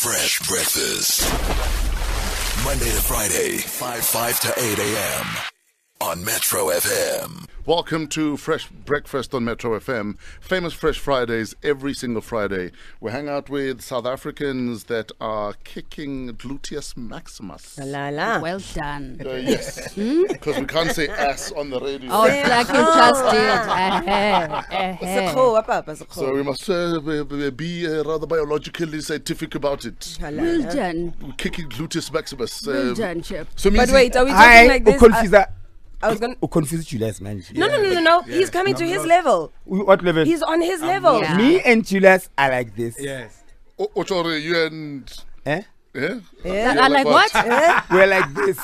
Fresh breakfast. Monday to Friday, 5 to 8 a.m. on Metro FM. Welcome to Fresh Breakfast on Metro FM. Famous Fresh Fridays every single Friday. We hang out with South Africans that are kicking gluteus maximus. La la. Well done. Yes, because we can't say ass on the radio. Oh, it's like you just did. So we must be rather biologically scientific about it. Well done. Kicking gluteus maximus. Well done, Chip. So But wait, are we talking like this? I was gonna. Confuse Julius, man. No. He's coming to his level. What level? He's on his level. Yeah. Me and Julius are like this. Yes. Ochore, you and... Eh? Yeah? I like what? We're like this.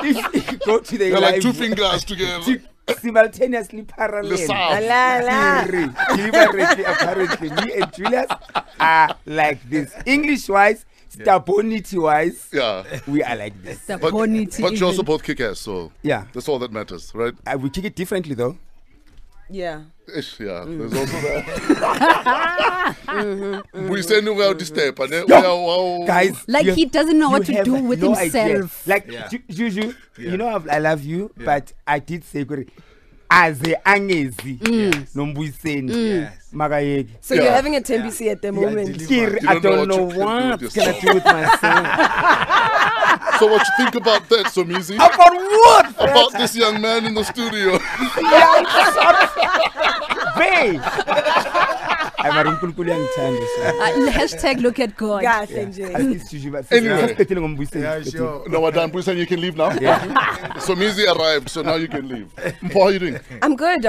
If you go to the They're like live, two fingers together. simultaneously parallel. The sound. La la. Deliberately, apparently, me and Julius are like this. English-wise, stability-wise, Yeah. we are like this. The But ponytail. you also both kick ass, so Yeah. that's all that matters, right? We kick it differently, though. Yeah. Ish, yeah, there's also that. We say no well this step, and then Guys, Like he doesn't know what to have do with no idea. himself. Like, Yeah. Juju, Yeah. you know I love you, but I did say, as a angezi, nombuyiseni, Yes. makayeki. So you're having a TMBC at the moment. Kiri, You I don't know don't know what you can do what with can I yourself. do with myself. So what you think about that, Somizi? About what? About this young man in the studio? Babe. I'm a rumpulkuli angithandi. Hashtag look at God. Gosh, NJ. Anyway. Yeah, sure. No, Madam Pusan, you can leave now. Somizi arrived, so now you can leave. How are you doing? I'm good.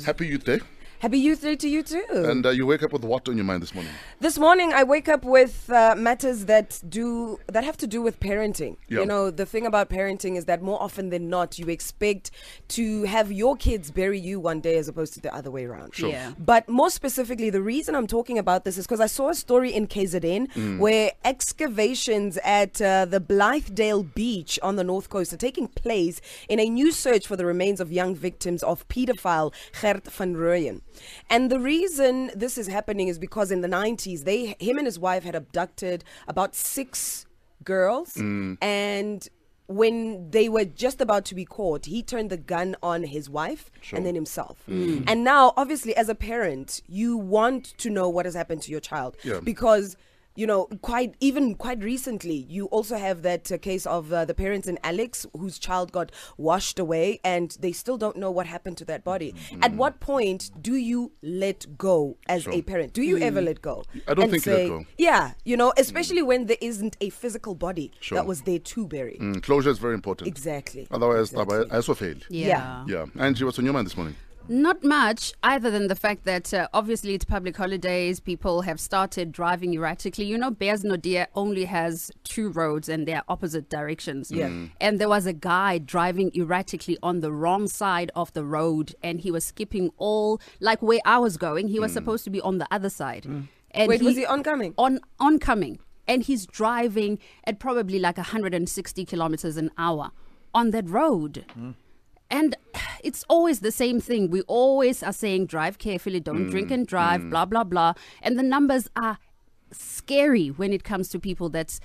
Happy Youth Day. Happy Youth Day to you too. And you wake up with what on your mind this morning? This morning, I wake up with matters that have to do with parenting. Yeah. You know, the thing about parenting is that more often than not, you expect to have your kids bury you one day as opposed to the other way around. Sure. Yeah. But more specifically, the reason I'm talking about this is because I saw a story in KZN where excavations at the Blythedale Beach on the North Coast are taking place in a new search for the remains of young victims of paedophile Gert van Rooyen. And the reason this is happening is because in the 90s, him and his wife had abducted about 6 girls. And when they were just about to be caught, he turned the gun on his wife and then himself. And now, obviously, as a parent, you want to know what has happened to your child. Yeah. Because, you know, quite recently, you also have that case of the parents in Alex whose child got washed away and they still don't know what happened to that body. At what point do you let go as a parent? Do you ever let go? I don't and think you let go. Yeah, you know, especially when there isn't a physical body Sure. that was there to bury. Closure is very important. Exactly. Otherwise, Exactly. I also fail. Yeah. Yeah. Angie, what's on your mind this morning? Not much, other than the fact that obviously it's public holidays. People have started driving erratically. You know, Bears Nodia only has 2 roads and they're opposite directions. Yeah. And there was a guy driving erratically on the wrong side of the road, and he was skipping like where I was going. He was supposed to be on the other side. And Wait, was he oncoming? Oncoming. And he's driving at probably like 160 kilometers an hour on that road. And it's always the same thing. We always are saying, drive carefully, don't drink and drive, blah, blah, blah. And the numbers are scary when it comes to people that's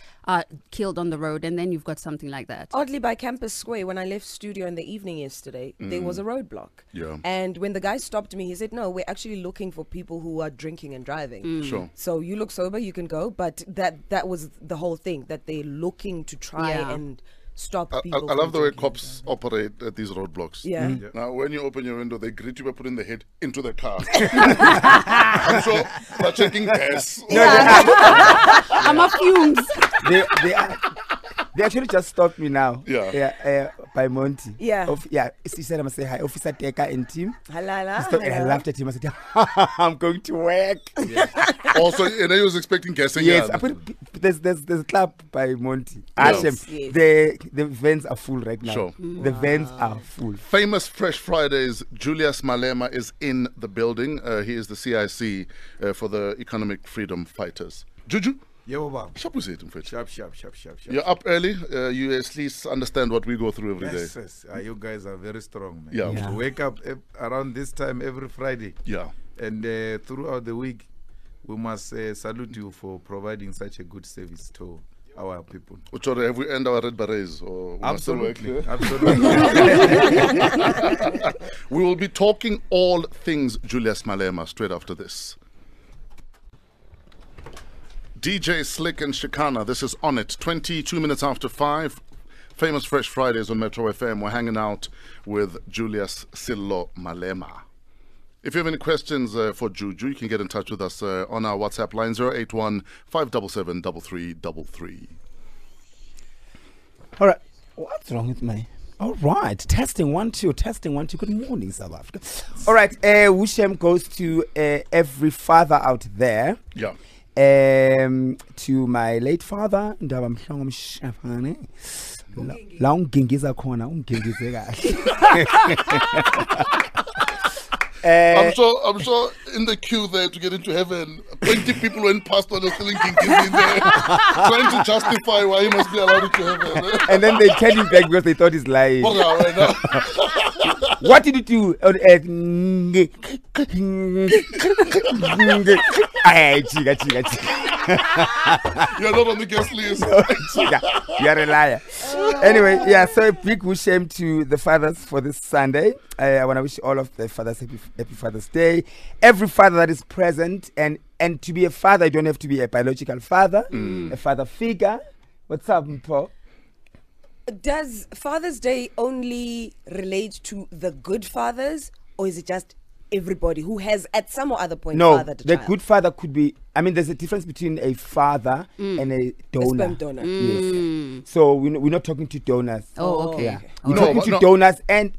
killed on the road. And then you've got something like that. Oddly, by Campus Square, when I left studio in the evening yesterday, there was a roadblock. Yeah. And when the guy stopped me, he said, no, we're actually looking for people who are drinking and driving. Sure. So you look sober, you can go. But that was the whole thing, that they're looking to try Yeah. and stop I people. love from the way drinking and cops operate at these roadblocks. Yeah. Now, when you open your window, they greet you by putting the head into the car. I'm sure they're checking gas. I'm a fumes. They actually just stopped me now. Yeah. By Monty. Yeah. He said, I must say hi, Officer Teka and team. Halala. Stop, and I laughed at him. I said, I'm going to work. Also, and he was expecting gas. Yes, I put, there's a club by Monty. Yes. Hashem. Yes. The vans are full right now. Sure. The vans are full. Famous Fresh Fridays, Julius Malema is in the building. He is the CIC for the Economic Freedom Fighters. Juju? Yo, Bob. Sharp. Sharp. You're up early. You at least understand what we go through every day. Yes. You guys are very strong, man. Yeah. Yeah. Wake up around this time every Friday. Yeah. And throughout the week, we must salute you for providing such a good service to our people. Uchore, have we earned our red berets? Or we must still work Absolutely. here? Absolutely. We will be talking all things Julius Malema straight after this. DJ Slick and Shikana, this is On It. 22 minutes after 5. Famous Fresh Fridays on Metro FM. We're hanging out with Julius Malema. If you have any questions for Juju, you can get in touch with us on our WhatsApp line 081 577 3333. All right. What's wrong with me? All right. Testing 1 2. Testing 1 2. Good morning, South Africa. All right. Wishem goes to every father out there. Yeah. To my late father, Ndaba Mhlongo Mshafane. La ungingiza khona ungingize kahle. I'm sure in the queue there to get into heaven, 20 people went past and are still in there, trying to justify why he must be allowed into heaven. And then they tell him back because they thought he's lying. Right now. What did you do on earth? Chiga. You're not on the guest list. You're a liar. Anyway, yeah, so a big shame to the fathers for this Sunday. I want to wish all of the fathers happy Father's Day. Every father that is present, and to be a father, you don't have to be a biological father, a father figure. What's up, Mpo? Does Father's Day only relate to the good fathers, or is it just everybody who has at some or other point fathered a the child? good father could be, I mean, there's a difference between a father and a donor. A sperm donor. Yes. So we're not talking to donors. Oh, okay. Yeah. Okay. We're No, talking but to no. donors and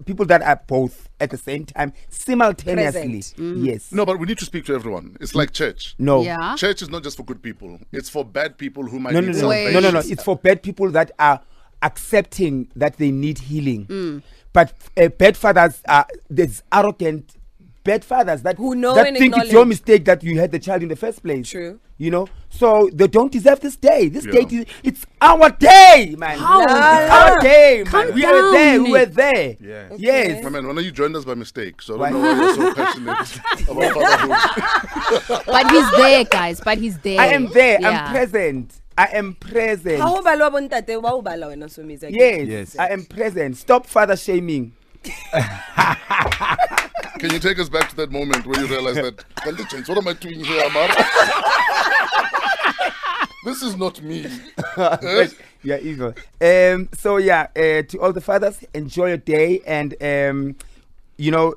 people that are both at the same time, simultaneously. Yes. No, but we need to speak to everyone. It's like church. No. Yeah. Church is not just for good people. It's for bad people who might No, need no, no. salvation. No. It's for bad people that are accepting that they need healing. But bad fathers are, there's arrogant bad fathers that Who know that and think it's your acknowledge. mistake that you had the child in the first place. True. You know, so they don't deserve this day. This Yeah. day, it's our day, man. How? It's our day, man. Calm We are there. down, We were Nick. there. Yeah. Yes. My man, when you joined us by mistake, so I Why? don't know why you're so passionate about fatherhood. But he's there, guys. But he's there. I am there. Yeah. I'm present. I am present. How ubala bontate wa ubala wena Somizi? Yes, I am present. Stop father shaming. Can you take us back to that moment where you realized that, what am I doing here, Amara? This is not me. Yeah, evil. So yeah, to all the fathers, enjoy your day, and you know,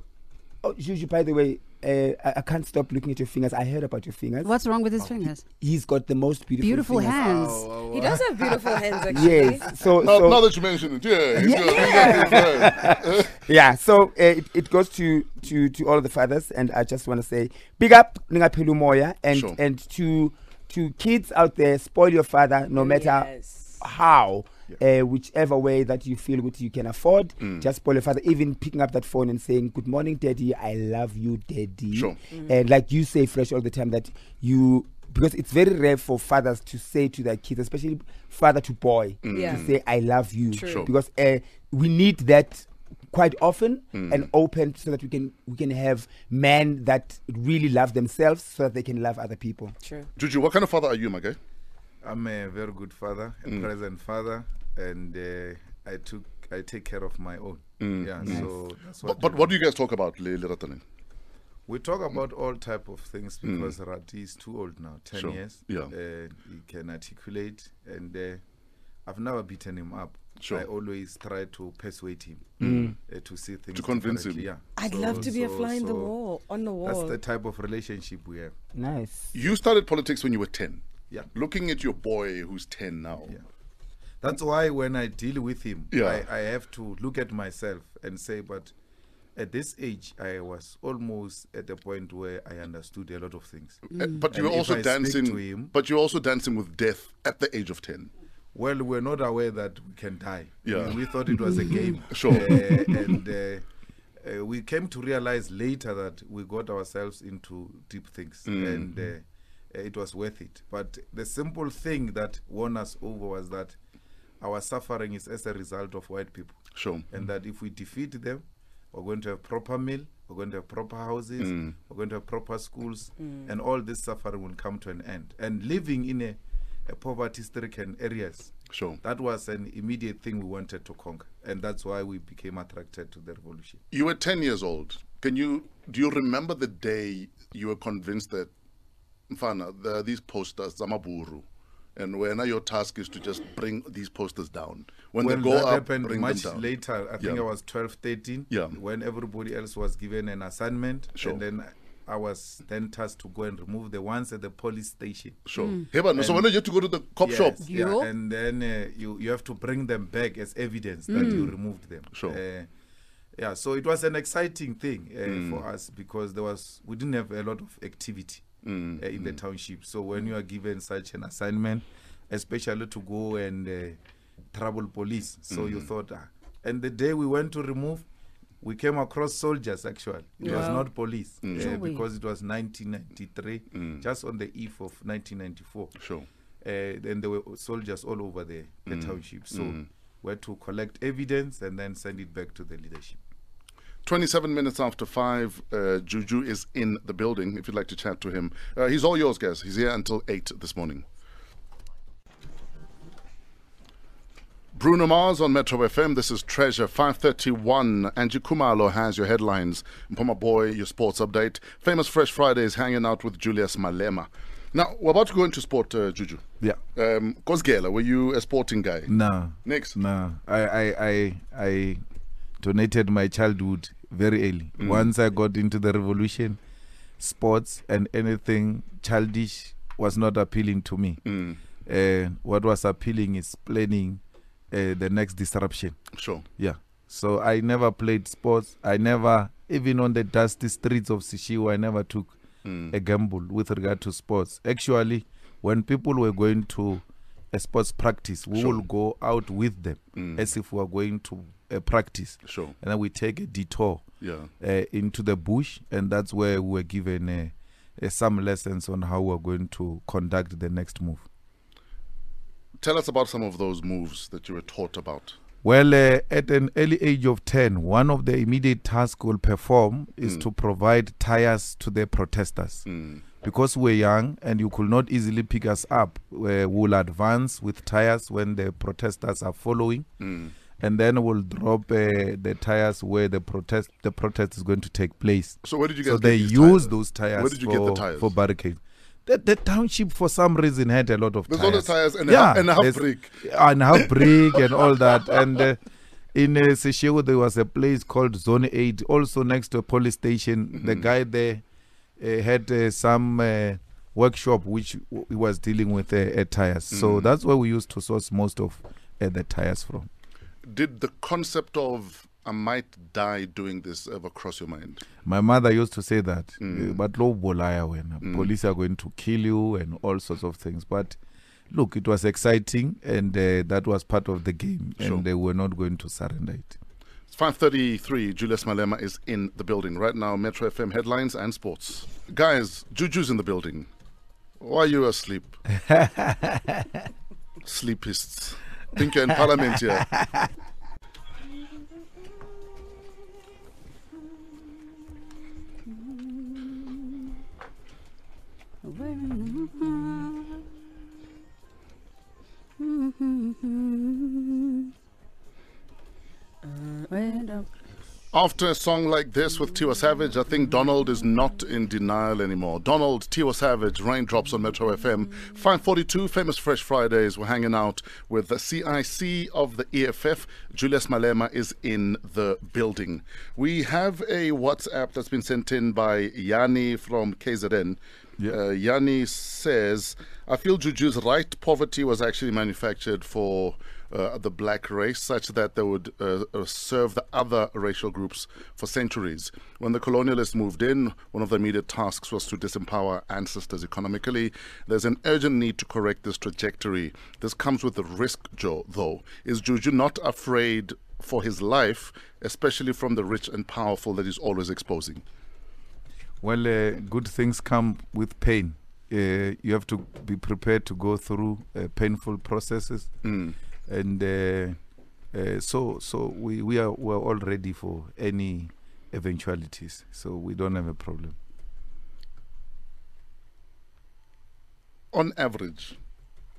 Juju, by the way, I can't stop looking at your fingers. I heard about your fingers. What's wrong with his fingers? He's got the most beautiful fingers. Hands. He does have beautiful hands, actually. Yes. So Now that you mention it, yeah. yeah. So it goes to all the fathers, and I just want to say big up Ningaphelu Moya, and Sure. and to kids out there, spoil your father no matter Yes. how. Whichever way that you feel good you can afford, just spoil your father. Even picking up that phone and saying, "Good morning, Daddy. I love you, Daddy." Sure. And like you say, Fresh, all the time that you, because it's very rare for fathers to say to their kids, especially father to boy, Yeah. to say, "I love you," True. Sure. because we need that quite often and open, so that we can have men that really love themselves, so that they can love other people. True. Juju, what kind of father are you, my guy? I'm a very good father, a present father, and I take care of my own. Yeah, so that's what. But what do you guys talk about, Le Ratane? We talk about all type of things because Rati is too old now, 10 Sure. years. Yeah. He can articulate, and I've never beaten him up. Sure. I always try to persuade him to see things To convince differently. him. Yeah. I'd love to be a fly in the wall, on the That's wall. the type of relationship we have. Nice. You started politics when you were 10. Yeah. Looking at your boy who's 10 now. Yeah. That's why when I deal with him, Yeah. I have to look at myself and say, but at this age, I was almost at the point where I understood a lot of things. But you were And if also I speak dancing. to him- But you're also dancing with death at the age of 10. Well, we're not aware that we can die. Yeah. We thought it was a game. Sure. And we came to realize later that we got ourselves into deep things. And it was worth it. But the simple thing that won us over was that our suffering is as a result of white people. Sure. And that if we defeat them, we're going to have proper meal, we're going to have proper houses, we're going to have proper schools, and all this suffering will come to an end. And living in a poverty-stricken areas, Sure. that was an immediate thing we wanted to conquer, and that's why we became attracted to the revolution. You were 10 years old. Do you remember the day you were convinced that, Mfana, there are these posters, Zamaburu, and when your task is to just bring these posters down? When they go that up, happened bring much them down. later. I think I was 12, 13, Yeah. when everybody else was given an assignment, Sure. and then I was then tasked to go and remove the ones at the police station. Sure. So when you have to go to the cop shop? Yeah, Yo. and then you have to bring them back as evidence that you removed them. Sure. Yeah, so it was an exciting thing for us because we didn't have a lot of activity in the township. So when you are given such an assignment, especially to go and trouble police, so you thought, and the day we went to remove, we came across soldiers actually. It was not police because it was 1993, just on the eve of 1994. Sure. Then there were soldiers all over the township. So we had to collect evidence and then send it back to the leadership. 27 minutes after 5, Juju is in the building, if you'd like to chat to him. He's all yours, guys. He's here until 8 this morning. Bruno Mars on Metro FM. This is Treasure 531. Angie Kumalo has your headlines. Mpoma Boy, your sports update. Famous Fresh Fridays hanging out with Julius Malema. Now, we're about to go into sport, Juju. Yeah. Kosgela, were you a sporting guy? No. Next. No. I donated my childhood very early. Once I got into the revolution, sports and anything childish was not appealing to me. What was appealing is planning the next disruption. Sure. Yeah. So I never played sports. I never, even on the dusty streets of Sishiwa, I never took a gamble with regard to sports. Actually, when people were going to a sports practice, we will go out with them as if we are going to a practice. Sure. And then we take a detour Yeah. into the bush, and that's where we were given some lessons on how we're going to conduct the next move. Tell us about some of those moves that you were taught about. Well, at an early age of 10, one of the immediate tasks we'll perform is to provide tires to the protesters. Because we're young and you could not easily pick us up, we'll advance with tires when the protesters are following. And then we'll drop the tires where the protest is going to take place. So where did you guys So get they these use tires? those tires Where did you get the tires? for barricades. The township, for some reason, had a lot of There's tires. all the tires and Yeah, a half there's- brick. And half brick and all that. And in Seshewo, there was a place called Zone 8, also next to a police station. The guy there had some workshop which he was dealing with tires. So that's where we used to source most of the tires from. Did the concept of I might die doing this ever cross your mind? My mother used to say that, but lo bolaya when police are going to kill you and all sorts of things. But look, it was exciting, and that was part of the game, Sure. and they were not going to surrender it. It's 5:33. Julius Malema is in the building right now. Metro FM headlines and sports. Guys, Juju's in the building. Why are you asleep? Sleepists. Think you're in parliament here. After a song like this with Tiwa Savage, I think Donald is not in denial anymore. Donald, Tiwa Savage, Raindrops on Metro FM. 5:42, Famous Fresh Fridays. We're hanging out with the CIC of the EFF. Julius Malema is in the building. We have a WhatsApp that's been sent in by Yanni from KZN. Yanni says, I feel Juju's right. Poverty was actually manufactured for the black race, such that they would serve the other racial groups for centuries. When the colonialists moved in, one of their immediate tasks was to disempower ancestors economically. There's an urgent need to correct this trajectory. This comes with a risk, Joe, though. Is Juju not afraid for his life, especially from the rich and powerful that he's always exposing? Well, good things come with pain. You have to be prepared to go through painful processes. And so we're all ready for any eventualities. So we don't have a problem. On average,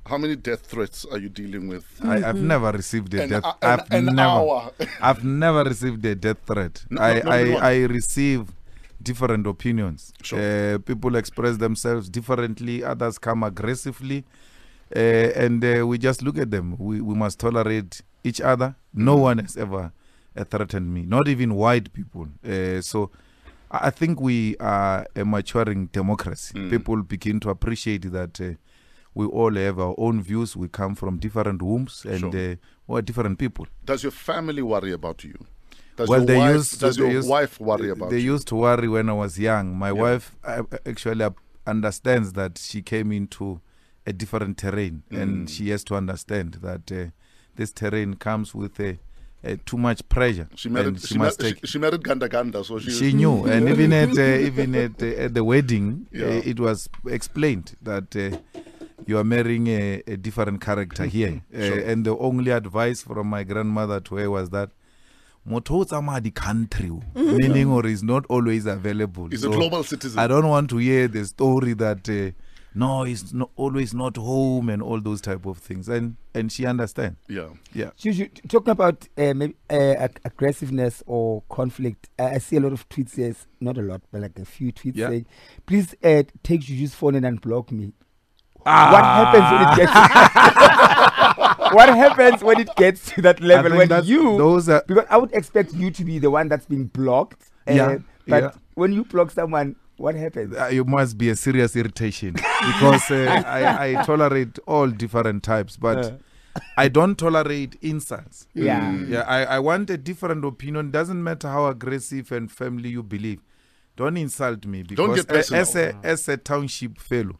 how many death threats are you dealing with? I've never received a death. Hour. I've never received a death threat. I receive different opinions. Sure. People express themselves differently. Others come aggressively, and we just look at them. We must tolerate each other. No one has ever threatened me, not even white people. So I think we are a maturing democracy. People begin to appreciate that we all have our own views. We come from different wombs, and we're different people. Does your family worry about you? Does your wife worry about you? They used to worry when I was young. My wife actually understands that she came into a different terrain, and she has to understand that this terrain comes with too much pressure. She married Ganda Ganda, so she knew, and even at the wedding, it was explained that you are marrying a different character here. And the only advice from my grandmother to her was that the country, meaning or is not always available. He's a global citizen. I don't want to hear the story that no, he's not always not home and all those type of things. And she understands. Yeah. Talking about maybe aggressiveness or conflict, I see a lot of tweets here, not a lot, but like a few tweets saying, please take Juju's phone and unblock me. What happens when it gets what happens when it gets to that level? Because I would expect you to be the one that's been blocked. But when you block someone, what happens? You must be a serious irritation because I tolerate all different types, but I don't tolerate insults. I want a different opinion. Doesn't matter how aggressive and family you believe. Don't insult me, because as a township fellow,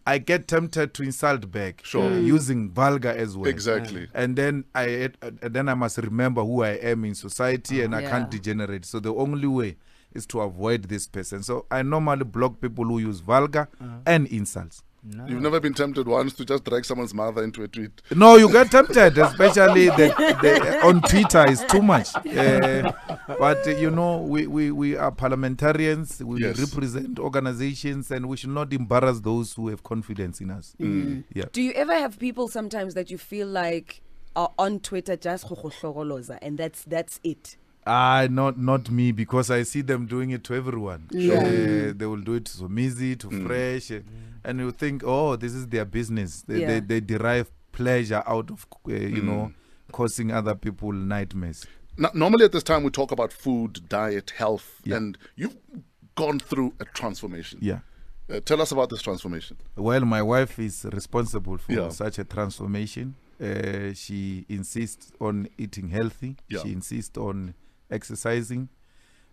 I get tempted to insult back, using vulgar as well. Exactly. And then I must remember who I am in society, and I can't degenerate. So the only way is to avoid this person. So I normally block people who use vulgar and insults. No. You've never been tempted once to just drag someone's mother into a tweet? No, you get tempted, especially on Twitter is too much. But you know, we are parliamentarians. We represent organizations, and we should not embarrass those who have confidence in us. Do you ever have people sometimes that you feel like are on Twitter just and that's it? Not me, because I see them doing it to everyone. They will do it to Somizi, to Fresh, and you think, oh, this is their business. They derive pleasure out of causing other people nightmares. Now, normally at this time we talk about food, diet, health, and you've gone through a transformation. Tell us about this transformation. Well, my wife is responsible for such a transformation. She insists on eating healthy. She insists on exercising,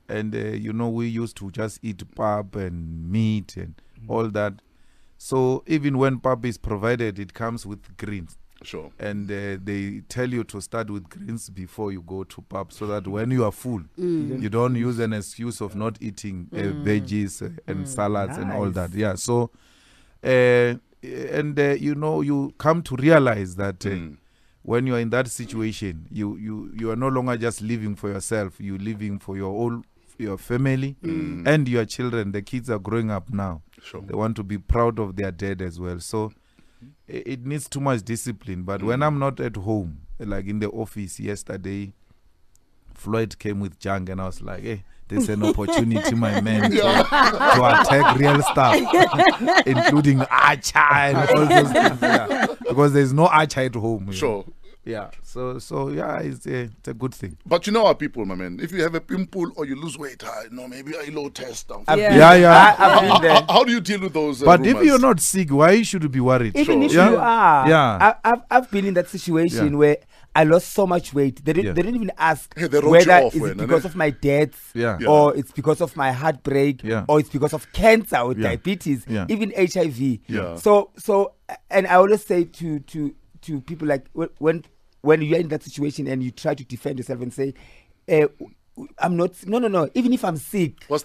and we used to just eat pap and meat and all that. So even when pap is provided, it comes with greens. And they tell you to start with greens before you go to pap, so that when you are full, you don't use an excuse of not eating veggies and salads and all that. So you come to realize that when you are in that situation, you are no longer just living for yourself. You're living for your family and your children. The kids are growing up now. They want to be proud of their dad as well. So it needs too much discipline. But when I'm not at home, like in the office yesterday, Floyd came with junk, and I was like, hey, there's an opportunity, my man, to attack real stuff, including Archer and all those things. Because there's no Archer at home. So it's a good thing. But you know our people, my man. If you have a pimple or you lose weight, maybe a low test. I've been there. How do you deal with those? But rumors? if you're not sick, why should you be worried? Even if you are, I've been in that situation where I lost so much weight. They didn't even ask whether it's because of my debts or it's because of my heartbreak or it's because of cancer or diabetes, even HIV. So and I always say to people, like when you're in that situation and you try to defend yourself and say, I'm not, no, even if I'm sick. Why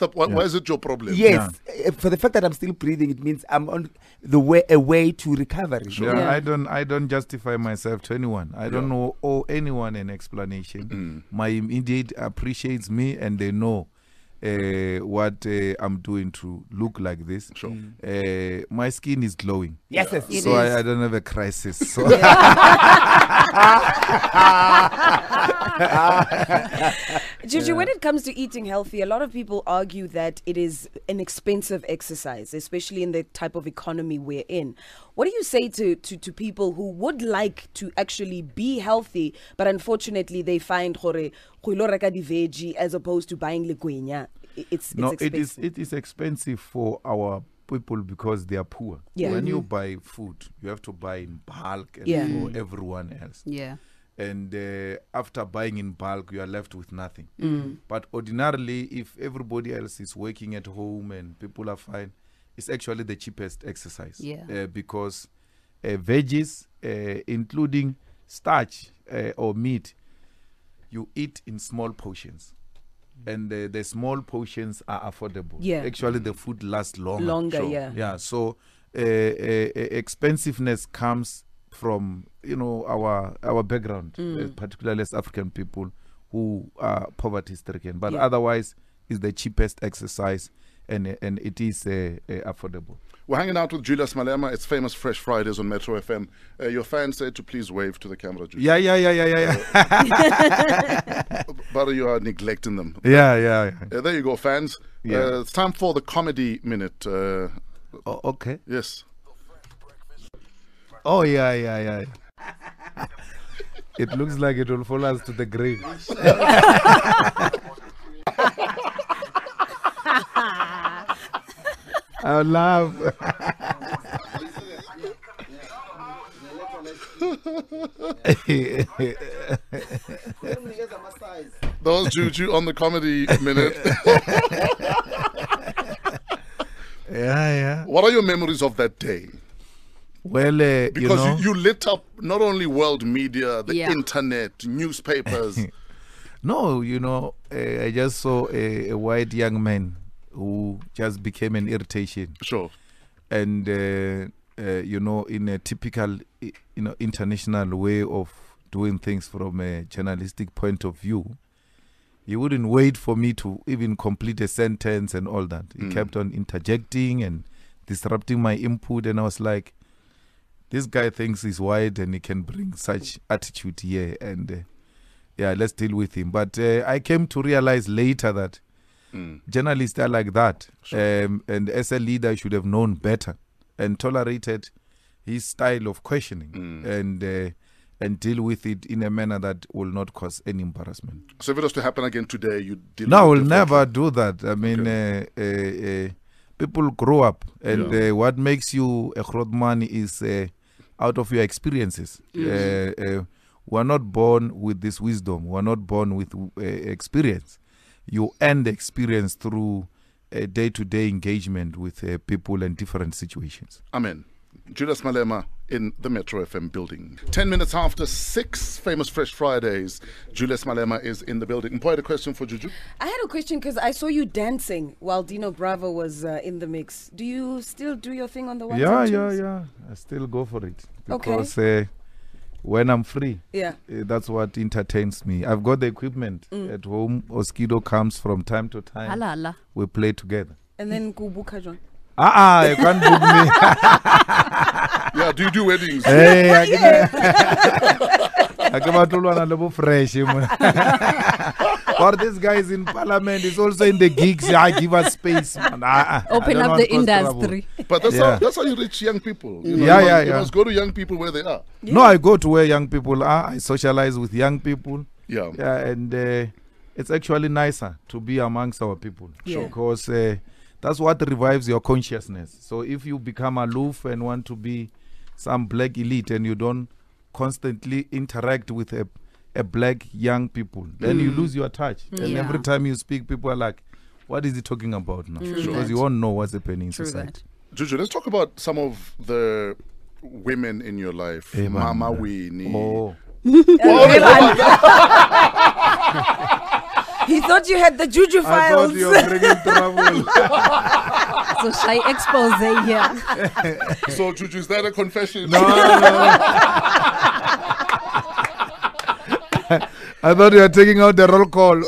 is it your problem? Yes, for the fact that I'm still breathing, it means I'm on the way to recovery. I don't justify myself to anyone. I don't owe anyone an explanation. My immediate appreciates me, and they know what I'm doing to look like this. Sure. My skin is glowing. Yes, yes. It So is. I don't have a crisis. So Juju, when it comes to eating healthy, a lot of people argue that it is an expensive exercise, especially in the type of economy we're in. What do you say to people who would like to actually be healthy, but unfortunately they find gore go ilo reka di veggie as opposed to buying leguenya? It's no, expensive. it is expensive for our people because they are poor. Yeah. When you buy food, you have to buy in bulk and Yeah. for everyone else. Yeah. And after buying in bulk, you are left with nothing. Mm. But ordinarily, if everybody else is working at home and people are fine, it's actually the cheapest exercise. Yeah. Because veggies, including starch or meat, you eat in small portions. And the small portions are affordable. Yeah. Actually, the food lasts longer. Longer, yeah. Yeah. So expensiveness comes from our background, particularly as African people who are poverty stricken. But Yeah. otherwise, it's the cheapest exercise, and it is affordable. We're hanging out with Julius Malema. It's Famous Fresh Fridays on Metro FM. Your fans said to please wave to the camera, Julius. Yeah. But you are neglecting them. Yeah. There you go, fans. Yeah. It's time for the comedy minute. Okay. Yes. Oh yeah. It looks like it will follow us to the grave. I laugh. That was Juju on the comedy minute. Yeah. What are your memories of that day? Well, Because you lit up not only world media, the Yeah. internet, newspapers. no, I just saw a white young man who just became an irritation, Sure. and in a typical, international way of doing things from a journalistic point of view. He wouldn't wait for me to even complete a sentence and all that. He kept on interjecting and disrupting my input, and I was like, this guy thinks he's white and he can bring such attitude here, and let's deal with him. But I came to realize later that journalists are like that. Sure. And as a leader, I should have known better and tolerated his style of questioning and deal with it in a manner that will not cause any embarrassment. So if it was to happen again today, you deal No, I with will it never differently. do that. I mean, people grow up, and what makes you a Grootman is out of your experiences. We are not born with this wisdom. We are not born with experience. You earn the experience through a day-to-day engagement with people and different situations. Amen. Julius Malema in the Metro FM building. 10 minutes after 6, Famous Fresh Fridays. Julius Malema is in the building. Mpo, had a question for Juju? I had a question because I saw you dancing while Dino Bravo was in the mix. Do you still do your thing on the ones and twos? Yeah. I still go for it Okay. because when I'm free, Yeah. that's what entertains me. I've got the equipment at home. Oskido comes from time to time. Halala. We play together. And then Kubuka John. You can't book me. Yeah, do you do weddings? Hey, I come out to a little fresh. Or this guy is in parliament, he's also in the gigs. Give us space. Man. Open up the industry. But that's how you reach young people. You must go to young people where they are. Yeah. No, I go to where young people are. I socialize with young people. Yeah. And it's actually nicer to be amongst our people. Yeah. Because that's what revives your consciousness. So if you become aloof and want to be some black elite and you don't constantly interact with a black young people, then you lose your touch. And Yeah. every time you speak, people are like, what is he talking about now? Because you won't know what's happening in True society. that. Juju, let's talk about some of the women in your life. Hey, man. Mama Winnie. Oh. He thought you had the Juju I files. thought you were bringing trouble. So shy expose here. So, Juju, is that a confession? No. I thought you were taking out the roll call.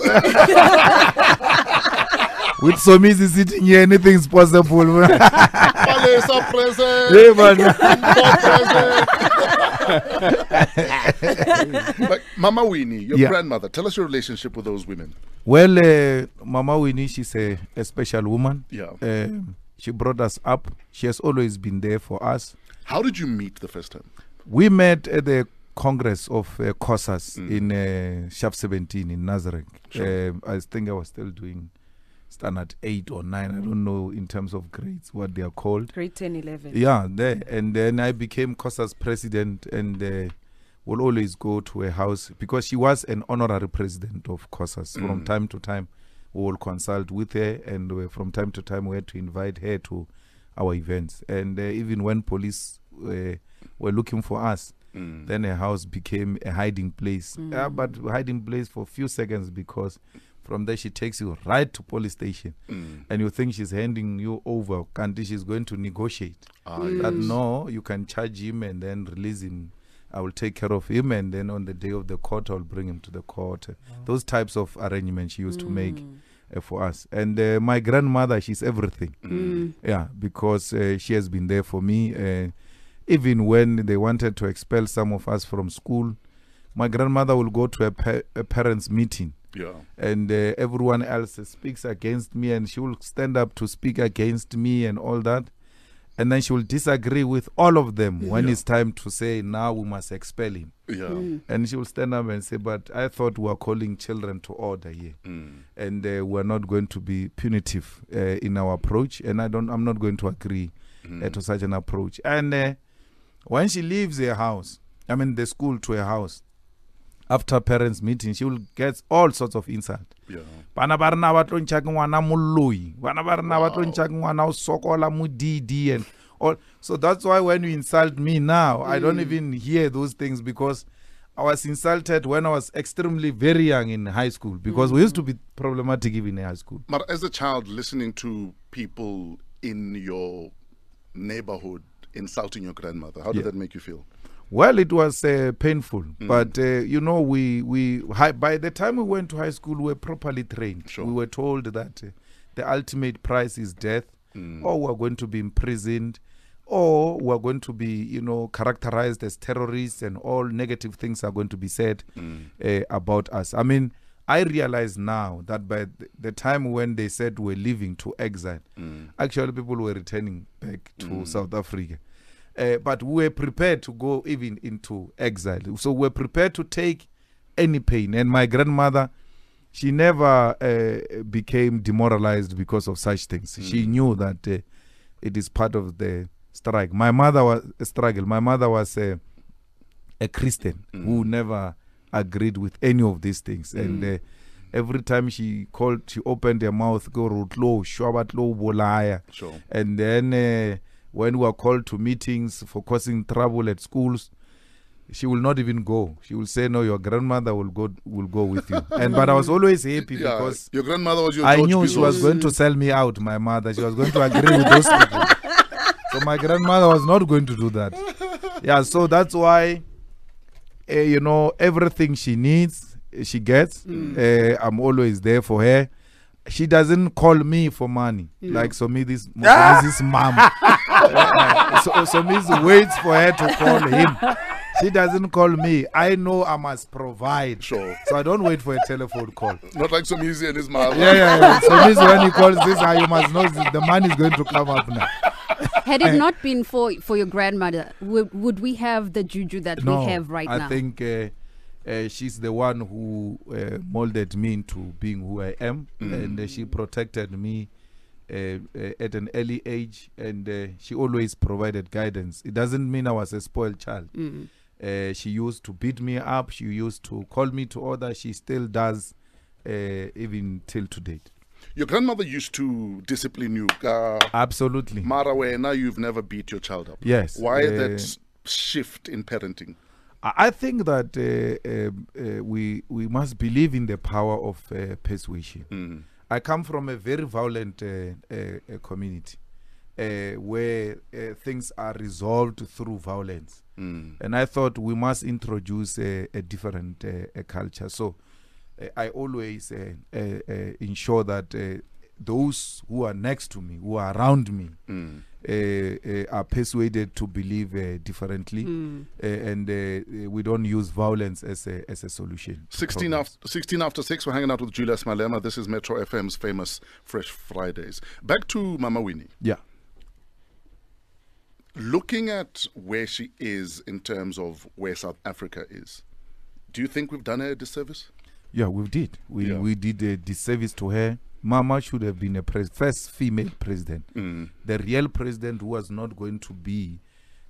With Somizi sitting here, anything's possible. Palesa present. Hey, man. But Mama Winnie, your Yeah. grandmother, tell us your relationship with those women. Well, Mama Winnie, she's a special woman. Yeah. She brought us up. She has always been there for us. How did you meet the first time? We met at the Congress of COSAS in Shaft 17 in Nazareth. Sure. I think I was still doing standard 8 or 9. I don't know in terms of grades what they are called. Grade 10, 11. Yeah, there. And then I became COSAS president and will always go to her house because she was an honorary president of COSAS. From time to time, we will consult with her, and from time to time, we had to invite her to our events. And even when police were looking for us, then her house became a hiding place. But hiding place for a few seconds because from there she takes you right to police station, and you think she's handing you over. Can't she's going to negotiate? That no, you can charge him and then release him. I will take care of him, and then on the day of the court, I'll bring him to the court. Those types of arrangements she used to make for us. And my grandmother, she's everything. Yeah, because she has been there for me. Even when they wanted to expel some of us from school, my grandmother will go to a parents' meeting. Yeah. And everyone else speaks against me, and she will stand up to speak against me and all that. And then she will disagree with all of them when it's time to say, now we must expel him. Yeah. And she will stand up and say, but I thought we were calling children to order here. And we're not going to be punitive in our approach. And I'm not going to agree to such an approach. And when she leaves her house, the school to her house, after parents' meeting, she will get all sorts of insult. Yeah. Bana ba rena ba tlo ntšha ke ngwana moloi. Bana ba rena ba tlo ntšha ke ngwana o sokola modidi and all. So that's why when you insult me now, I don't even hear those things because I was insulted when I was extremely very young in high school because we used to be problematic even in high school. But as a child, listening to people in your neighborhood insulting your grandmother, how did that make you feel? Well, it was painful, but by the time we went to high school, we were properly trained. Sure. We were told that the ultimate price is death, or we're going to be imprisoned, or we're going to be, characterized as terrorists, and all negative things are going to be said about us. I realize now that by the time when they said we're leaving to exile, actually people were returning back to South Africa. But we were prepared to go even into exile. So we're prepared to take any pain. And my grandmother, she never became demoralized because of such things. She knew that it is part of the strike. My mother was a struggle. My mother was a Christian who never agreed with any of these things. And every time she opened her mouth, go Sure. and then when we are called to meetings for causing trouble at schools, she will not even go. She will say, no, your grandmother will go with you. But I was always happy because your grandmother was your I George knew Bizos. she was going to sell me out, my mother. She was going to agree with those people. So my grandmother was not going to do that. Yeah, so that's why, everything she needs, she gets. I'm always there for her. She doesn't call me for money. Like Somizi's mom. Somizi waits for her to call him. She doesn't call me. I know I must provide. Sure. So I don't wait for a telephone call. Not like Somizi and his mom. Yeah. Somizi, when he calls this, you must know the money is going to come up now. Had it not been for your grandmother, would we have the juju that we have right now? I think she's the one who molded me into being who I am, and she protected me at an early age, and she always provided guidance. It doesn't mean I was a spoiled child. She used to beat me up. She used to call me to order. She still does, even till to date. Your grandmother used to discipline you. Absolutely. Mara, now you've never beat your child up. Yes. Why that shift in parenting? I think that we must believe in the power of persuasion. I come from a very violent community where things are resolved through violence. And I thought we must introduce a different culture. So I always ensure that those who are next to me, who are around me, are persuaded to believe differently, and we don't use violence as a solution. 16 after 6, we're hanging out with Julius Malema. This is Metro FM's famous Fresh Fridays. Back to Mama Winnie. Yeah. Looking at where she is in terms of where South Africa is, do you think we've done her a disservice? Yeah, we did. We did a disservice to her. Mama should have been a first female president. The real president who was not going to be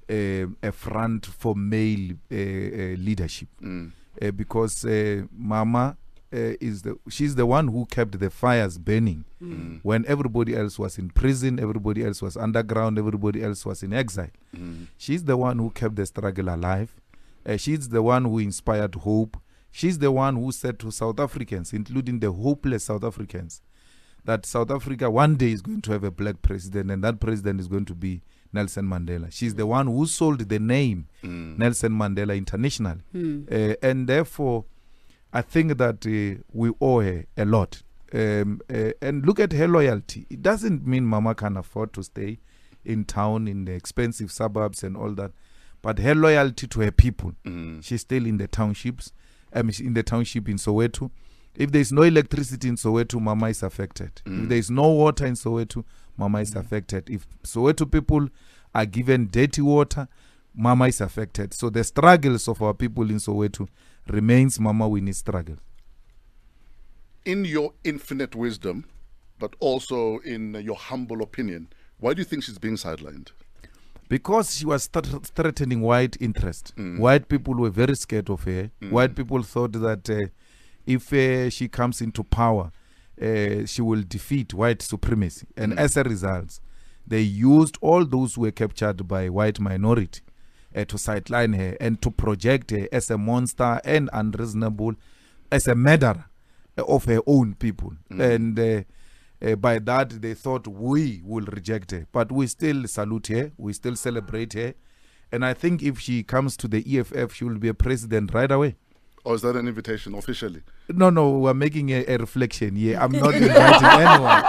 a front for male leadership. Because Mama she's the one who kept the fires burning when everybody else was in prison, everybody else was underground, everybody else was in exile. She's the one who kept the struggle alive. She's the one who inspired hope. She's the one who said to South Africans, including the hopeless South Africans, that South Africa one day is going to have a black president, and that president is going to be Nelson Mandela. She's the one who sold the name Nelson Mandela internationally. And therefore, I think that we owe her a lot. And look at her loyalty. It doesn't mean Mama can afford to stay in town, in the expensive suburbs and all that. But her loyalty to her people, she's still in the townships, in the township in Soweto. If there's no electricity in Soweto, Mama is affected. If there's no water in Soweto, Mama is affected. If Soweto people are given dirty water, Mama is affected. So the struggles of our people in Soweto remains Mama Winnie's struggle. In your infinite wisdom, but also in your humble opinion, why do you think she's being sidelined? Because she was threatening white interest. White people were very scared of her. White people thought that if she comes into power, she will defeat white supremacy. And as a result, they used all those who were captured by white minority to sideline her and to project her as a monster and unreasonable, as a murderer of her own people. And by that, they thought we will reject her. But we still salute her. We still celebrate her. And I think if she comes to the EFF, she will be a president right away. Or is that an invitation officially? No, we're making a reflection. Yeah, I'm not inviting anyone.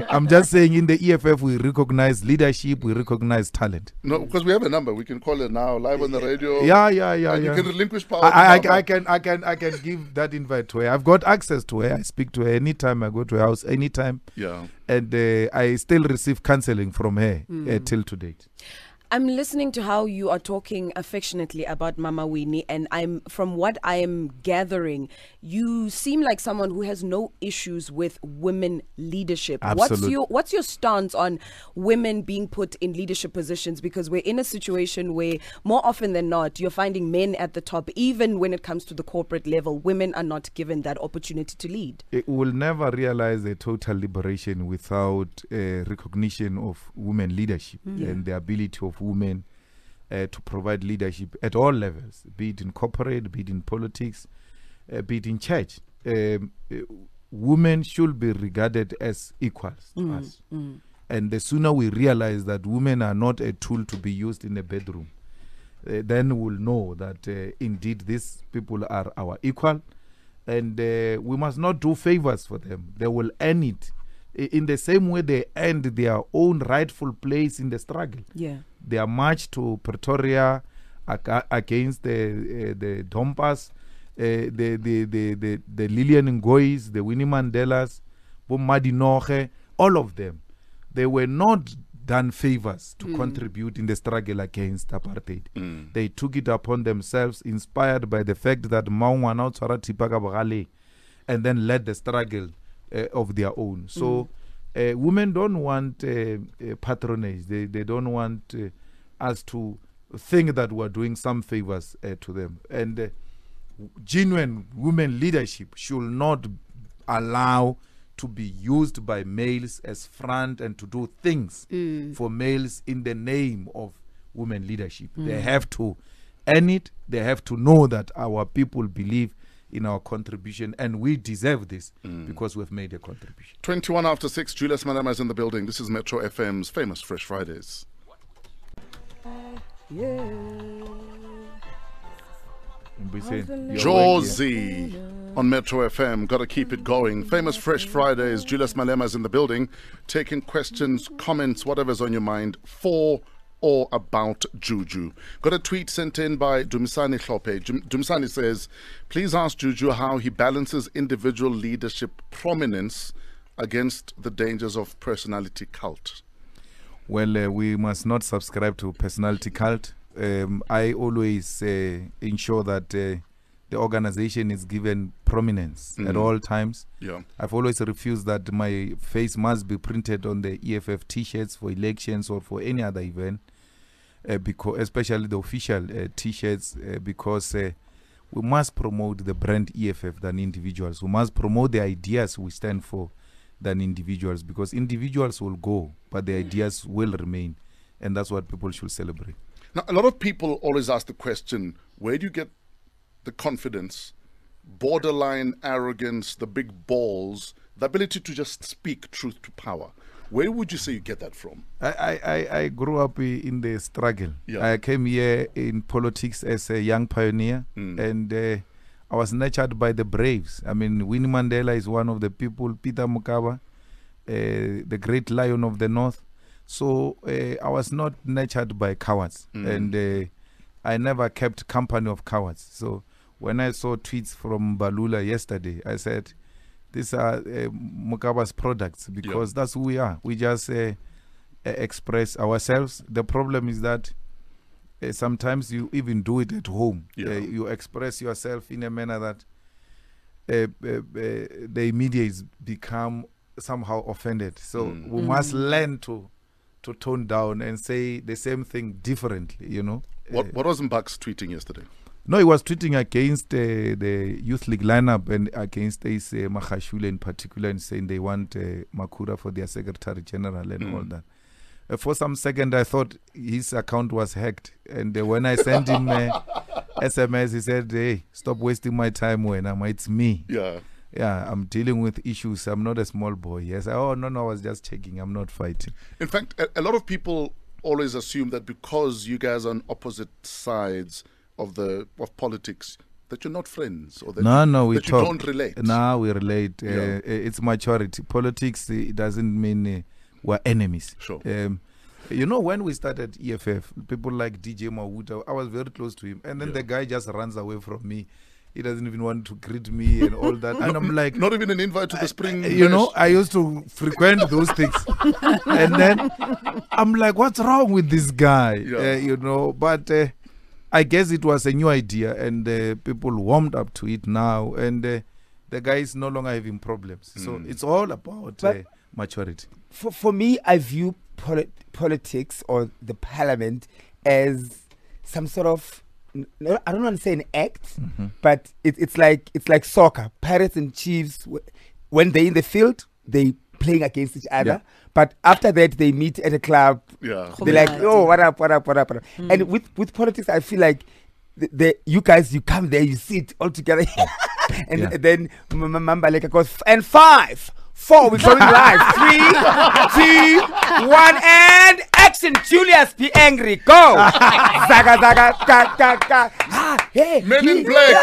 I'm just saying in the EFF, we recognize leadership, we recognize talent. No, because we have a number. We can call it now, live on the radio. Yeah. And you can relinquish power. I can give that invite to her. I've got access to her. I speak to her anytime. I go to her house anytime. Yeah. And I still receive counseling from her till to date. I'm listening to how you are talking affectionately about Mama Winnie, and from what I am gathering, you seem like someone who has no issues with women leadership. Absolutely. What's your stance on women being put in leadership positions? Because we're in a situation where more often than not, you're finding men at the top. Even when it comes to the corporate level, women are not given that opportunity to lead. It will never realize a total liberation without recognition of women leadership and the ability of women to provide leadership at all levels, be it in corporate, be it in politics, be it in church. Women should be regarded as equals to us. And the sooner we realize that women are not a tool to be used in a bedroom, then we'll know that indeed these people are our equal, and we must not do favors for them. They will earn it in the same way they earned their own rightful place in the struggle. Yeah. Their march to Pretoria against the Dompas, the Lillian Ngoyis, the Winnie Mandelas, Bomadi Noche, all of them, they were not done favors to contribute in the struggle against apartheid. They took it upon themselves, inspired by the fact that Maungwana Tswara Tipaka Bogale, and then led the struggle of their own. So women don't want patronage. They don't want us to think that we're doing some favors to them. And genuine women leadership should not allow to be used by males as front and to do things for males in the name of women leadership. They have to earn it. They have to know that our people believe in our contribution, and we deserve this because we've made a contribution. 21 after 6, Julius Malema is in the building. This is Metro FM's famous Fresh Fridays. Josie. on Metro FM. Got to keep it going. Famous Fresh Fridays. Julius Malema is in the building, taking questions, comments, whatever's on your mind for or about Juju. Got a tweet sent in by Dumisani Hlope. Dumisani says, please ask Juju how he balances individual leadership prominence against the dangers of personality cult. Well, we must not subscribe to personality cult. I always ensure that the organization is given prominence at all times. Yeah. I've always refused that my face must be printed on the EFF t-shirts for elections or for any other event, because especially the official t-shirts, because we must promote the brand EFF than individuals. We must promote the ideas we stand for than individuals, because individuals will go, but the ideas will remain, and that's what people should celebrate. Now, a lot of people always ask the question, where do you get the confidence, borderline arrogance, the big balls, the ability to just speak truth to power? Where would you say you get that from? I grew up in the struggle. Yeah. I came here in politics as a young pioneer, and I was nurtured by the braves. I mean, Winnie Mandela is one of the people, Peter Mokaba, the great lion of the North. So I was not nurtured by cowards, and I never kept company of cowards. So when I saw tweets from Balula yesterday, I said, these are Mukaba's products, because that's who we are. We just express ourselves. The problem is that sometimes you even do it at home. You express yourself in a manner that the media is become somehow offended. So we must learn to tone down and say the same thing differently, you know. What was Mbak's tweeting yesterday? No, he was tweeting against the Youth League lineup and against Mahashule in particular, and saying they want Makura for their Secretary General and all that. For some second, I thought his account was hacked. And when I sent him SMS, he said, hey, stop wasting my time when it's me. Yeah. Yeah, I'm dealing with issues. I'm not a small boy. Yes. Oh, no, I was just checking. I'm not fighting. In fact, a lot of people always assume that because you guys are on opposite sides of politics, that you're not friends, or that, we that you don't relate. No, we relate. It's maturity. Politics, it doesn't mean we're enemies. Sure. You know, when we started EFF, people like DJ Mawuta, I was very close to him, and then the guy just runs away from me. He doesn't even want to greet me and all that. And I'm like, not even an invite to the spring. You know, I used to frequent those things. And then I'm like, what's wrong with this guy? You know, but I guess it was a new idea, and people warmed up to it now. And the guy is no longer having problems. So it's all about maturity. For me, I view politics or the parliament as some sort of, I don't want to say an act, but it's like soccer. Pirates and Chiefs, when they're in the field, they playing against each other. But after that, they meet at a club. They're like, oh, what up. And with politics, I feel like you guys, you come there, you sit all together, and then Mamba like goes, and 5, 4, we're going live. 3, 2, 1, and action. Julius, be angry. Go. Zaga, ka. Hey, Men in Black.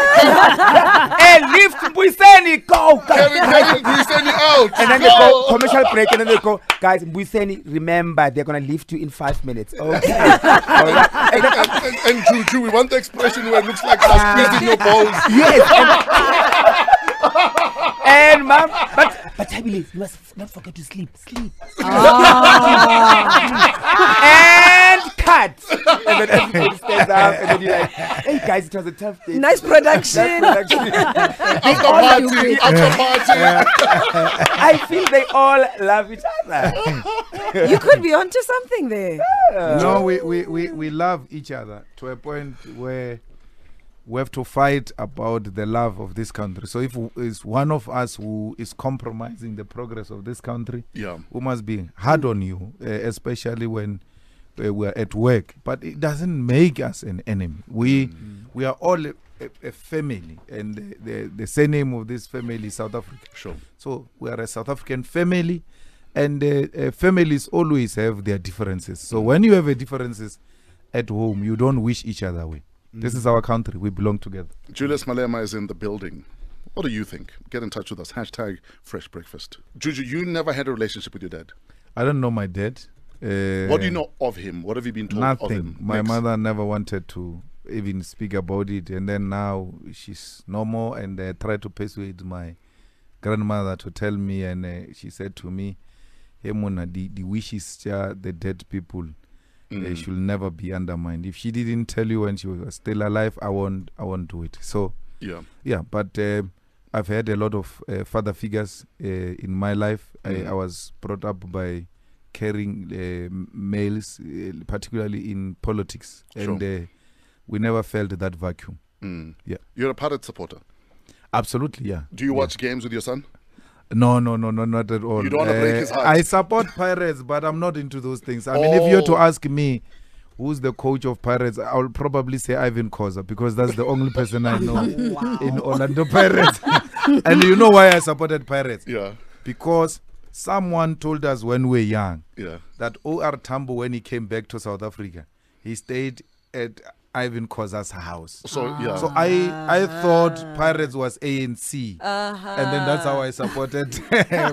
Hey, lift Mbuyiseni. Go. Kevin Mbuyiseni out. And then they go commercial break, and then they go, guys, Mbuyiseni, remember, they're going to lift you in 5 minutes. Okay. And Juju, we want the expression where it looks like you're squeezing your balls. Yes. And mom, but I believe you must not forget to sleep. And cut. And then everybody stands up, and then you're like, hey guys, it was a tough day. Nice production. After party. I feel they all love each other. You could be onto something there. No, we love each other to a point where we have to fight about the love of this country. So if it's one of us who is compromising the progress of this country, we must be hard on you, especially when we're at work. But it doesn't make us an enemy. We are all a family, and the surname of this family is South Africa. Sure. So we are a South African family, and families always have their differences. So when you have a differences at home, you don't wish each other away. This is our country. We belong together. Julius Malema is in the building. What do you think? Get in touch with us. Hashtag Fresh Breakfast. Juju, you never had a relationship with your dad. I don't know my dad. What do you know of him? What have you been told of Nothing. him? My Next. mother never wanted to even speak about it, and then now she's no more, and I tried to persuade my grandmother to tell me, and she said to me, "Hey Mona, the wishes the dead people should never be undermined. If she didn't tell you when she was still alive, I won't do it." So yeah, but I've had a lot of father figures in my life. I was brought up by caring males, particularly in politics, and we never felt that vacuum. Yeah, You're a Pirates supporter. absolutely. Yeah. Do you watch games with your son? No, not at all. You don't want to break his heart? I support Pirates, but I'm not into those things. I mean, if you were to ask me who's the coach of Pirates, I'll probably say Ivan Khoza, because that's the only person I know in Orlando Pirates. And you know why I supported Pirates? Yeah. Because someone told us when we were young that O.R. Tambo, when he came back to South Africa, he stayed at Ivan Khoza's house. So So I thought Pirates was ANC, and then that's how I supported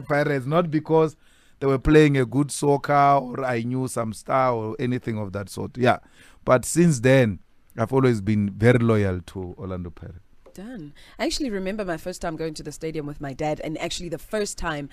Pirates, not because they were playing a good soccer or I knew some star or anything of that sort. Yeah, but since then I've always been very loyal to Orlando Pirates. Done. I actually remember my first time going to the stadium with my dad, and actually the first time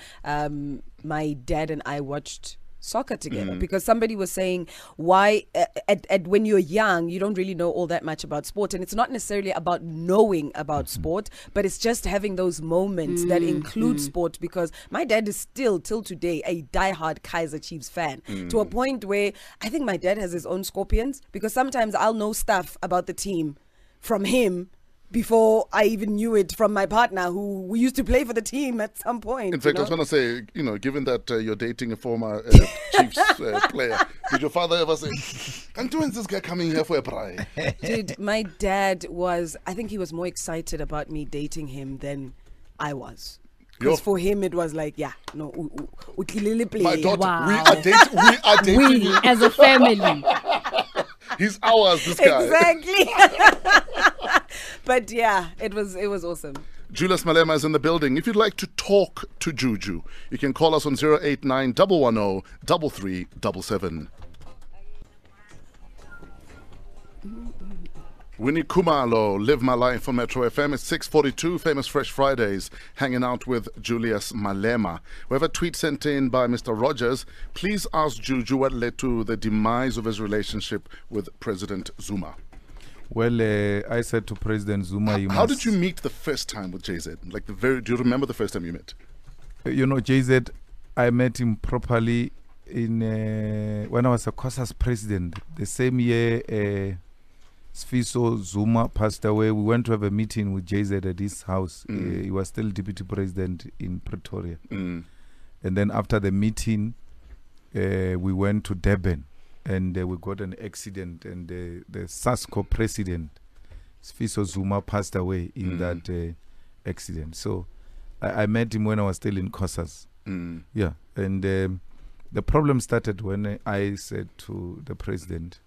my dad and I watched soccer together, because somebody was saying why at when you're young you don't really know all that much about sport, and it's not necessarily about knowing about sport, but it's just having those moments that include sport, because my dad is still till today a diehard Kaizer Chiefs fan, to a point where I think my dad has his own scorpions, because sometimes I'll know stuff about the team from him before I even knew it from my partner, who we used to play for the team at some point. In fact, I was going to say, given that you're dating a former Chiefs player, did your father ever say, "And when's this guy coming here for a pry?" Dude, my dad I think he was more excited about me dating him than I was. Because for him it was like, My play. daughter, Wow. we are dating We, you. as a family. He's ours, this guy. Exactly. But yeah, it was awesome. Julius Malema is in the building. If you'd like to talk to Juju, you can call us on 089 110 3377. Winnie Kumalo, Live My Life on Metro FM. It's 6:42, Famous Fresh Fridays, hanging out with Julius Malema. We have a tweet sent in by Mr. Rogers. Please ask Juju what led to the demise of his relationship with President Zuma. Well, I said to President Zuma, How did you meet the first time with JZ? Do you remember the first time you met? JZ, I met him properly in when I was a COSAS president. The same year Sfiso Zuma passed away, we went to have a meeting with JZ at his house. He was still deputy president in Pretoria. And then after the meeting, we went to Durban, and we got an accident, and the SASCO president, Sfiso Zuma, passed away in that accident. So I met him when I was still in COSAS. Yeah, and the problem started when I said to the president,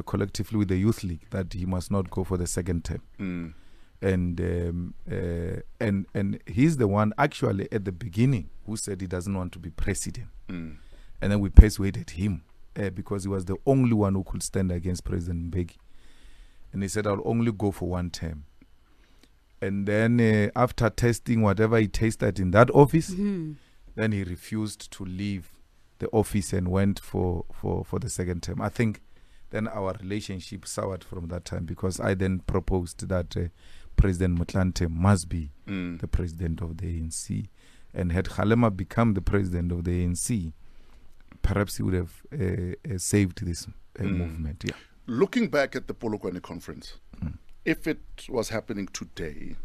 collectively with the Youth League, that he must not go for the second term. And he's the one actually at the beginning who said he doesn't want to be president. And then we persuaded him because he was the only one who could stand against President Mbeki. And he said, "I'll only go for one term." And then after testing whatever he tasted in that office, then he refused to leave the office and went for the second term. I think then our relationship soured from that time, because I then proposed that President Motlanthe must be the president of the ANC. And had Kgalema become the president of the ANC, perhaps he would have saved this movement. Yeah. Looking back at the Polokwane conference, if it was happening today,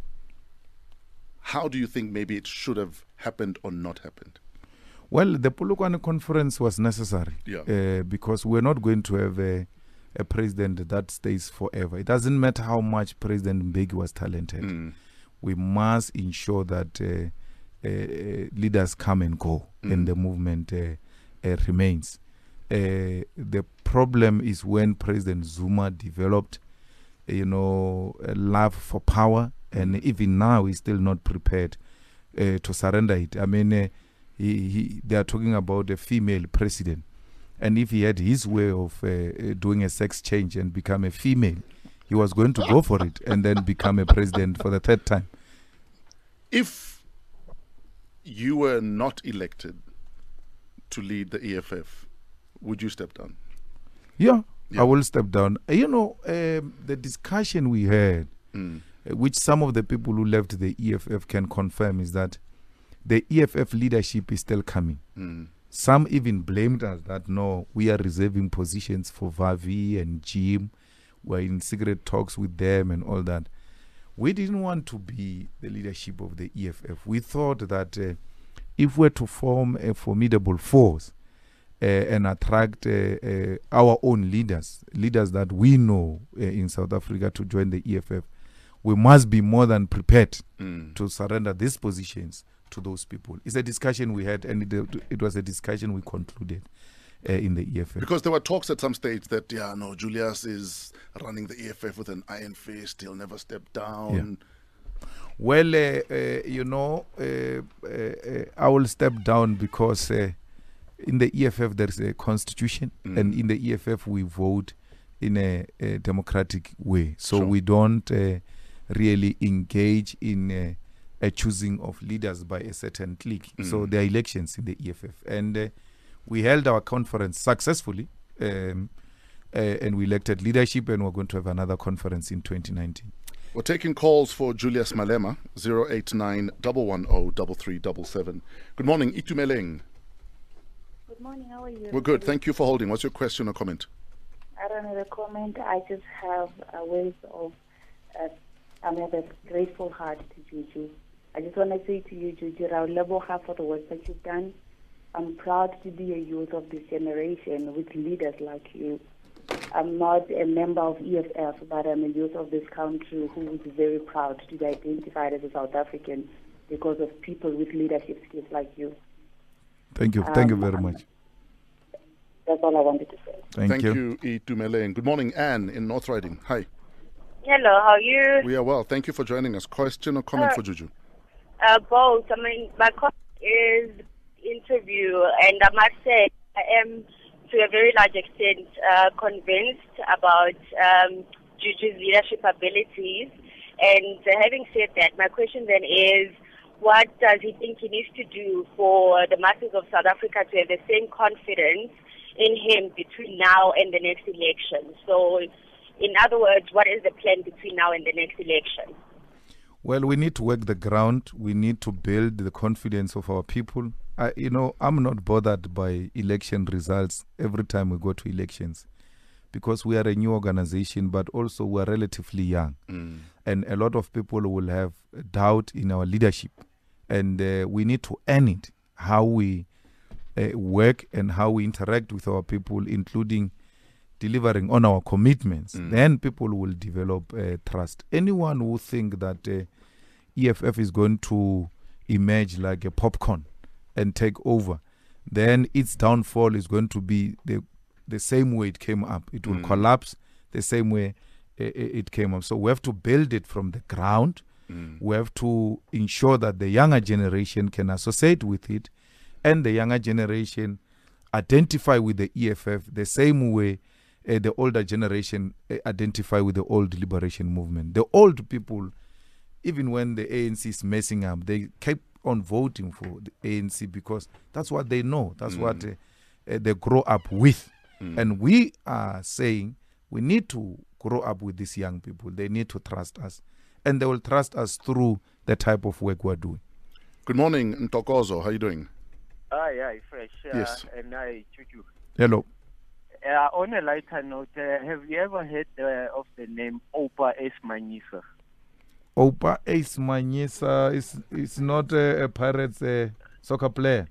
how do you think maybe it should have happened or not happened? Well, the Polokwane conference was necessary because we're not going to have a president that stays forever. It doesn't matter how much President Mbeki was talented. We must ensure that leaders come and go and the movement remains. The problem is when President Zuma developed, a love for power and even now he's still not prepared to surrender it. I mean, they are talking about a female president, and if he had his way of doing a sex change and become a female, he was going to go for it and then become a president for the third time. If you were not elected to lead the EFF, would you step down? Yeah, I will step down. You know, the discussion we had, which some of the people who left the EFF can confirm, is that the EFF leadership is still coming. Some even blamed us that, no, we are reserving positions for Vavi and Jim. We're in secret talks with them and all that. We didn't want to be the leadership of the EFF. We thought that if we're to form a formidable force and attract our own leaders that we know in South Africa to join the EFF, we must be more than prepared to surrender these positions to those people. It's a discussion we had, and it was a discussion we concluded in the EFF. Because there were talks at some stage that, Julius is running the EFF with an iron fist, he'll never step down. Yeah. Well, I will step down because in the EFF there is a constitution, and in the EFF we vote in a democratic way. So we don't really engage in a choosing of leaders by a certain clique. So there are elections in the EFF, and we held our conference successfully, and we elected leadership, and we're going to have another conference in 2019. We're taking calls for Julius Malema, 089 110 3377. Good morning, Itumeleng. Good morning, how are you? We're good, thank you for holding. What's your question or comment? I don't have a comment. I just have a ways of, I have a grateful heart to Juju. I just want to say to you, Juju, I love her for the work that you've done. I'm proud to be a youth of this generation with leaders like you. I'm not a member of EFF, but I'm a youth of this country who is very proud to be identified as a South African because of people with leadership skills like you. Thank you. Thank you very much. That's all I wanted to say. Thank you. Itumeleng. Good morning, Anne in North Riding. Hi. Hello, how are you? We are well. Thank you for joining us. Question or comment for Juju? Both. I mean, my comment is interview, and I must say I am to a very large extent convinced about Juju's leadership abilities. And having said that, my question then is, what does he think he needs to do for the masses of South Africa to have the same confidence in him between now and the next election? So, in other words, what is the plan between now and the next election? Well, we need to work the ground. We need to build the confidence of our people. I'm not bothered by election results every time we go to elections, because we are a new organization, but also we are relatively young. And a lot of people will have doubt in our leadership. And we need to earn it, how we work and how we interact with our people, including delivering on our commitments. Then people will develop trust. Anyone who think that EFF is going to emerge like a popcorn and take over, then its downfall is going to be the same way it came up. It will collapse the same way it came up. So we have to build it from the ground. We have to ensure that the younger generation can associate with it, and the younger generation identify with the EFF the same way the older generation identify with the old liberation movement. The old people, even when the ANC is messing up, they keep on voting for the ANC because that's what they know. That's what they grow up with. And we are saying we need to grow up with these young people. They need to trust us, and they will trust us through the type of work we're doing. Good morning, Ntokozo. How are you doing? Hi, Fresh. Yes. And hi, Chuchu. Hello. On a lighter note, have you ever heard of the name Opa Esmanyisa? Opa Esmanyisa is not a Pirates soccer player.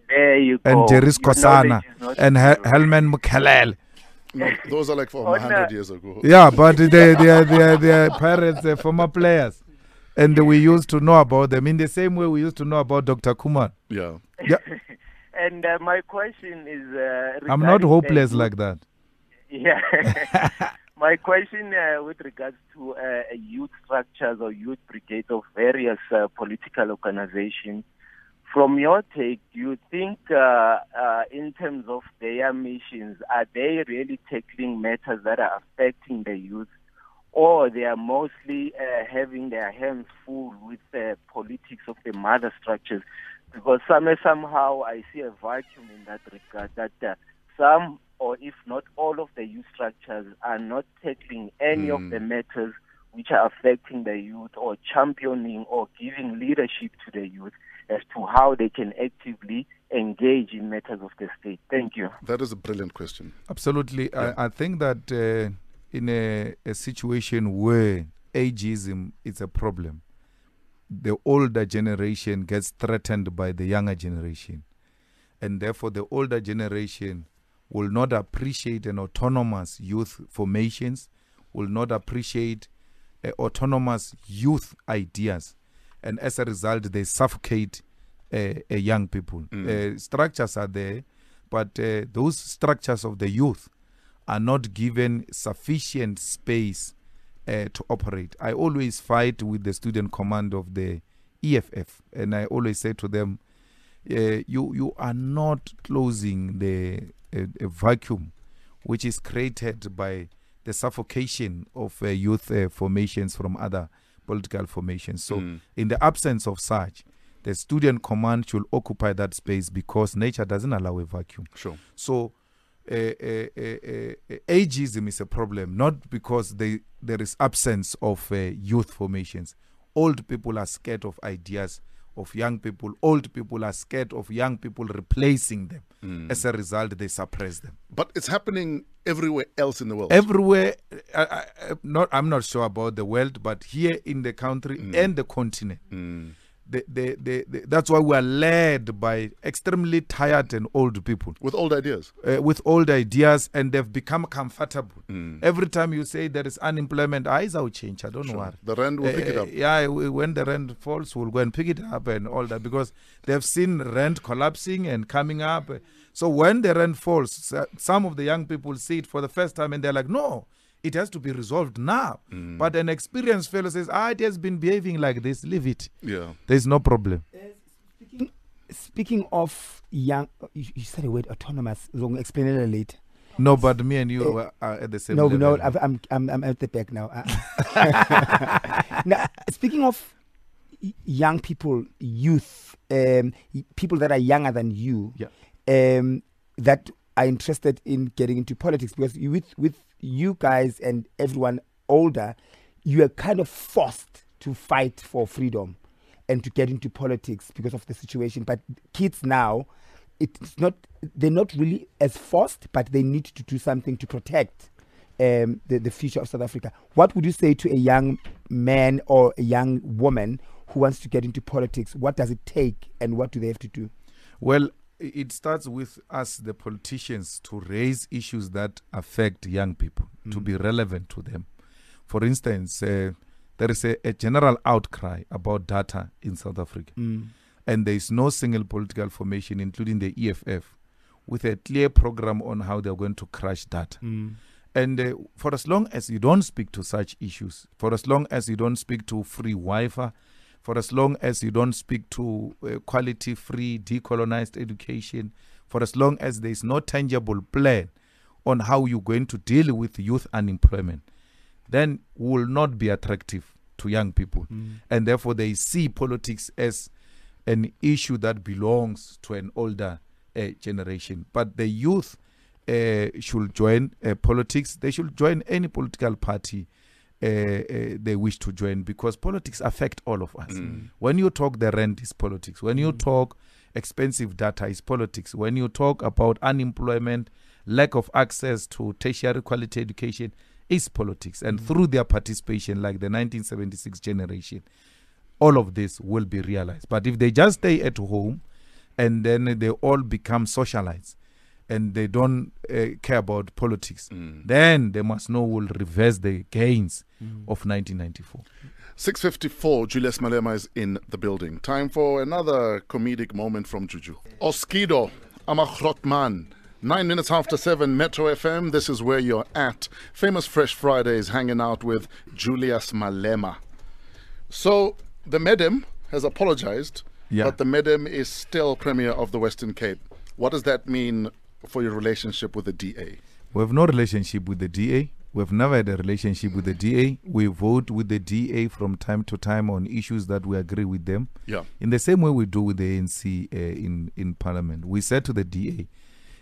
There you go. And Jeris Kosana and Helman Mukhalele. No, those are like from 100 years ago. Yeah, but they are Pirates former players. And we used to know about them in the same way we used to know about Dr. Kumar. Yeah. And my question is... I'm not hopeless like that. Yeah. My question with regards to youth structures or youth brigades of various political organizations, from your take, do you think in terms of their missions, are they really tackling matters that are affecting the youth, or they are mostly having their hands full with the politics of the mother structures? Because somehow I see a vacuum in that regard, that some, or if not all of the youth structures are not tackling any of the matters which are affecting the youth, or championing or giving leadership to the youth as to how they can actively engage in matters of the state. Thank you. That is a brilliant question. Absolutely. Yeah. I think that in a situation where ageism is a problem, the older generation gets threatened by the younger generation. And therefore, the older generation will not appreciate an autonomous youth formations, will not appreciate autonomous youth ideas. And as a result, they suffocate young people. Structures are there, but those structures of the youth are not given sufficient space to operate. I always fight with the student command of the EFF, and I always say to them, you are not closing a vacuum which is created by the suffocation of youth formations from other political formations. So in the absence of such, the student command should occupy that space, because nature doesn't allow a vacuum. Sure. So ageism is a problem, not because there is absence of youth formations. Old people are scared of ideas of young people. Old people are scared of young people replacing them. As a result, they suppress them. But it's happening everywhere else in the world. Everywhere. I'm not sure about the world, but here in the country and the continent. That's why we are led by extremely tired and old people. With old ideas. And they've become comfortable. Every time you say there is unemployment, eyes will change. I don't know what. The rand will pick it up. Yeah, when the rand falls, we'll go and pick it up and all that, because they've seen rent collapsing and coming up. So when the rand falls, some of the young people see it for the first time and they're like, no, it has to be resolved now. But an experienced fellow says, it has been behaving like this, leave it. Yeah. There's no problem. Speaking of young, you said the word autonomous. I'll explain it later. No, but me and you are at the same level. No, I'm at the back now. Now, speaking of young people, youth, people that are younger than you, that are interested in getting into politics, because with you guys and everyone older, you are kind of forced to fight for freedom and to get into politics because of the situation. But kids now, they're not really as forced, but they need to do something to protect the future of South Africa. What would you say to a young man or a young woman who wants to get into politics? What does it take, and what do they have to do? Well, it starts with us, the politicians, to raise issues that affect young people, to be relevant to them. For instance, there is a general outcry about data in South Africa. And there is no single political formation, including the EFF, with a clear program on how they're going to crush data. And for as long as you don't speak to such issues, for as long as you don't speak to free Wi-Fi, for as long as you don't speak to quality-free, decolonized education, for as long as there is no tangible plan on how you're going to deal with youth unemployment, then will not be attractive to young people. And therefore, they see politics as an issue that belongs to an older generation. But the youth should join politics. They should join any political party they wish to join, because politics affect all of us. When you talk the rent is politics. When you talk expensive data is politics. When you talk about unemployment, lack of access to tertiary quality education is politics. And through their participation, like the 1976 generation, all of this will be realized. But if they just stay at home and then they all become socialites, and they don't care about politics, then they must know we'll reverse the gains of 1994. 6:54, Julius Malema is in the building. Time for another comedic moment from Juju. Oskido, I'm a grot man. 9 minutes after 7, Metro FM. This is where you're at. Famous Fresh Fridays, hanging out with Julius Malema. So, the Medem has apologized, but the Medem is still Premier of the Western Cape. What does that mean for your relationship with the DA? We have no relationship with the DA. We've never had a relationship with the DA. We vote with the DA from time to time on issues that we agree with them. Yeah. In the same way we do with the ANC in Parliament. We said to the DA,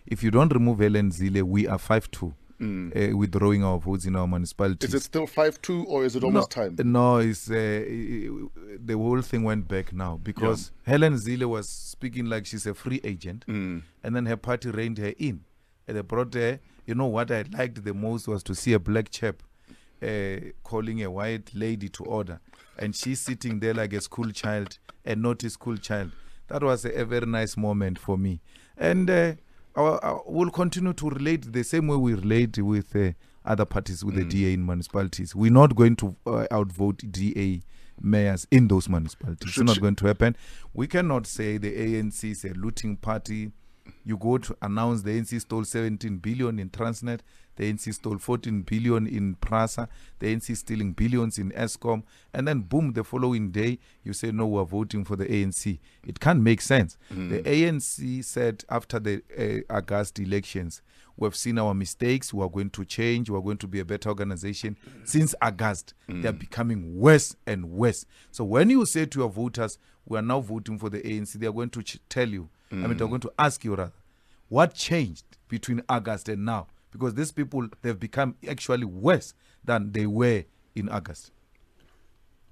if you don't remove Helen Zille, we are 5-2, withdrawing our votes in our municipalities. Is it still 5-2 or is it almost time? No, it's the whole thing went back now because Helen Zille was speaking like she's a free agent, and then her party reined her in. And they brought her. You know what I liked the most was to see a black chap calling a white lady to order, and she's sitting there like a school child and not a school child. That was a very nice moment for me, and we'll continue to relate the same way we relate with other parties with the DA in municipalities. We're not going to outvote DA mayors in those municipalities. It's not going to happen. We cannot say the ANC is a looting party. You go to announce the ANC stole 17 billion in Transnet, the ANC stole 14 billion in PRASA, the ANC stealing billions in ESCOM, and then boom, the following day, you say, no, we're voting for the ANC. It can't make sense. The ANC said after the August elections, we've seen our mistakes, we are going to change, we are going to be a better organization. Since August, they're becoming worse and worse. So when you say to your voters, we are now voting for the ANC, they are going to tell you, they're going to ask you rather, what changed between August and now? Because these people, they've become actually worse than they were in August.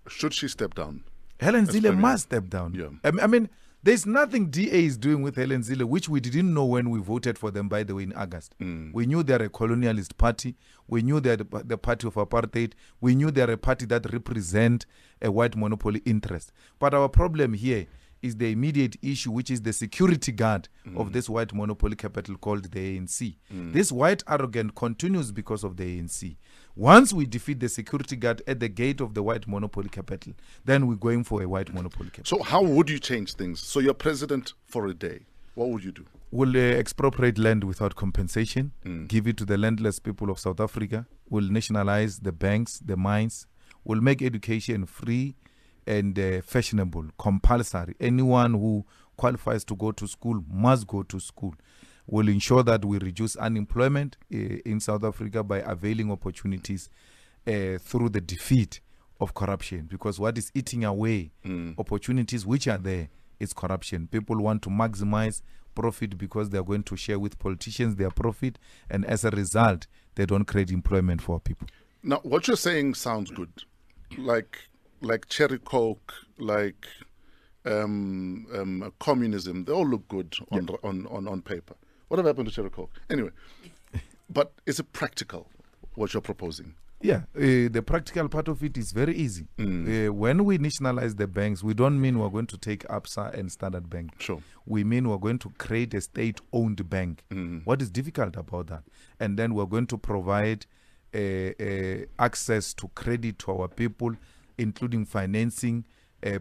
Should she step down? Helen Zille must step down. Yeah. I mean, there's nothing DA is doing with Helen Zille, which we didn't know when we voted for them, by the way, in August. We knew they're a colonialist party. We knew they're the party of apartheid. We knew they're a party that represent a white monopoly interest. But our problem here is the immediate issue, which is the security guard of this white monopoly capital called the ANC. This white arrogance continues because of the ANC. Once we defeat the security guard at the gate of the white monopoly capital, then we're going for a white monopoly capital. So how would you change things? So you're president for a day. What would you do? We'll expropriate land without compensation, give it to the landless people of South Africa. We'll nationalize the banks, the mines. We'll make education free and fashionable, compulsory. Anyone who qualifies to go to school must go to school. We'll ensure that we reduce unemployment in South Africa by availing opportunities through the defeat of corruption. Because what is eating away opportunities which are there is corruption. People want to maximize profit because they're going to share with politicians their profit, and as a result, they don't create employment for people. Now, what you're saying sounds good. Like Cherry Coke, like communism, they all look good on paper. What have happened to Cherry Coke? Anyway, but is it practical, what you're proposing? Yeah, the practical part of it is very easy. When we nationalize the banks, we don't mean we're going to take ABSA and Standard Bank. Sure. We mean we're going to create a state-owned bank. What is difficult about that? And then we're going to provide access to credit to our people, including financing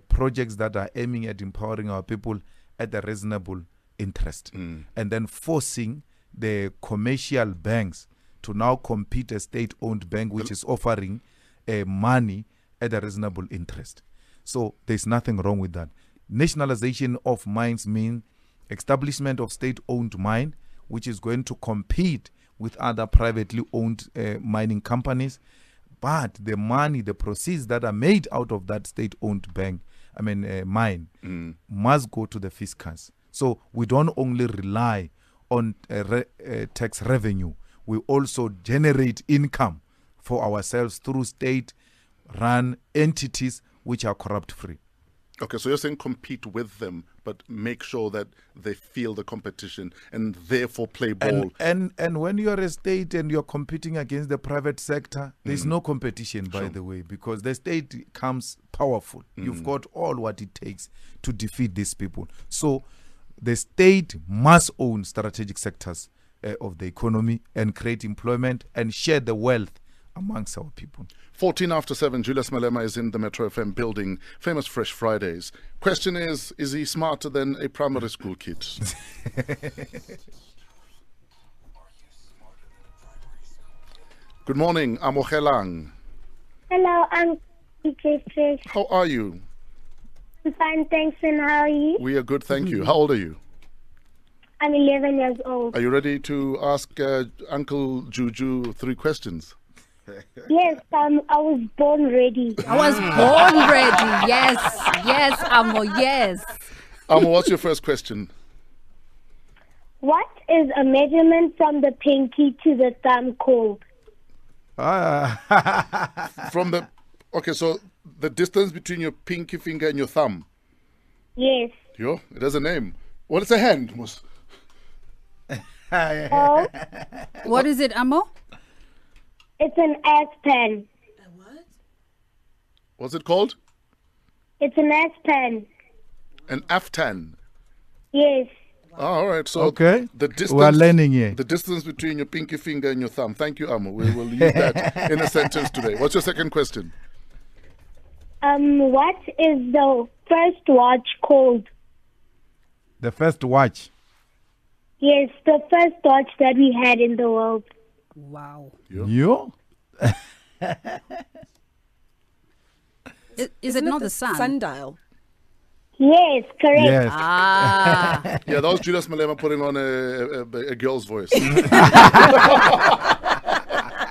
projects that are aiming at empowering our people at a reasonable interest. And then forcing the commercial banks to now compete a state-owned bank which is offering money at a reasonable interest. So there's nothing wrong with that. Nationalization of mines means establishment of state-owned mine, which is going to compete with other privately owned mining companies. But the money, the proceeds that are made out of that state-owned mine, must go to the fiscus. So we don't only rely on tax revenue. We also generate income for ourselves through state-run entities which are corrupt-free. Okay, so you're saying compete with them, but make sure that they feel the competition and therefore play ball. And when you're a state and you're competing against the private sector, there's no competition, by the way, because the state comes powerful. You've got all what it takes to defeat these people. So the state must own strategic sectors of the economy and create employment and share the wealth amongst our people. 14 after 7, Julius Malema is in the Metro FM building. Famous Fresh Fridays. Question is he smarter than a primary school kid? Good morning, Amogelang. Hello, I'm DJ Fish. How are you? I'm fine, thanks, and how are you? We are good, thank you. How old are you? I'm 11 years old. Are you ready to ask Uncle Juju 3 questions? Yes, I was born ready. I was born ready. Yes, Amo, yes. Amo, what's your first question? What is a measurement from the pinky to the thumb called? From the... Okay, so the distance between your pinky finger and your thumb. Yes. Yo, it has a name. What is a hand? Mos? Oh, What is it, Amo? it's an aspen. What's it called? It's an aspen. An aftan. Yes. All right, so Okay. the distance, We are learning here. the distance between your pinky finger and your thumb. Thank you, Amo. We will use that in a sentence today. What's your second question? What is the first watch called? The first watch. Yes, the first watch that we had in the world. Wow. You? Is it not the sun? Sundial. Yes, correct. Yes. Ah. Yeah, that was Julius Malema putting on a girl's voice.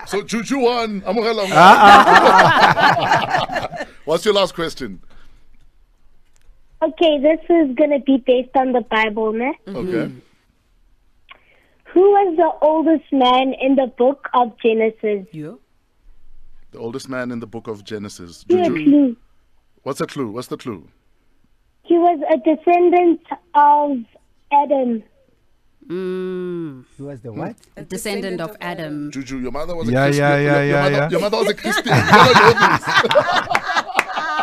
So Juju won. Amogelang. What's your last question? Okay, this is going to be based on the Bible, ne? Okay. Who was the oldest man in the book of Genesis? You? The oldest man in the book of Genesis. Give a Juju. clue. What's the clue? What's the clue? He was a descendant of Adam. He was the what? A descendant of Adam. Juju, your mother was a Yeah, Christian. yeah, yeah, Your yeah, mother- yeah. Your mother was a Christian. You know this.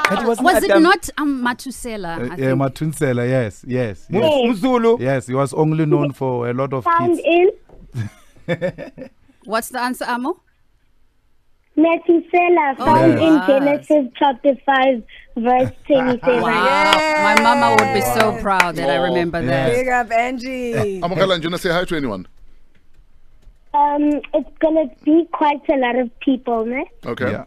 But it wasn't Was it Adam. not Matusela? I think. Matunsela, yes. Yes. Mzulu. Yes, he was only known for a lot of Found kids. in What's the answer, Amo? Methuselah, found Yes. in Genesis chapter 5, verse 27. Wow. My mama would be so proud that I remember that. Big up, Angie. Amogelang, do you want to say hi to anyone? It's going to be quite a lot of people, ne? Okay. Yeah.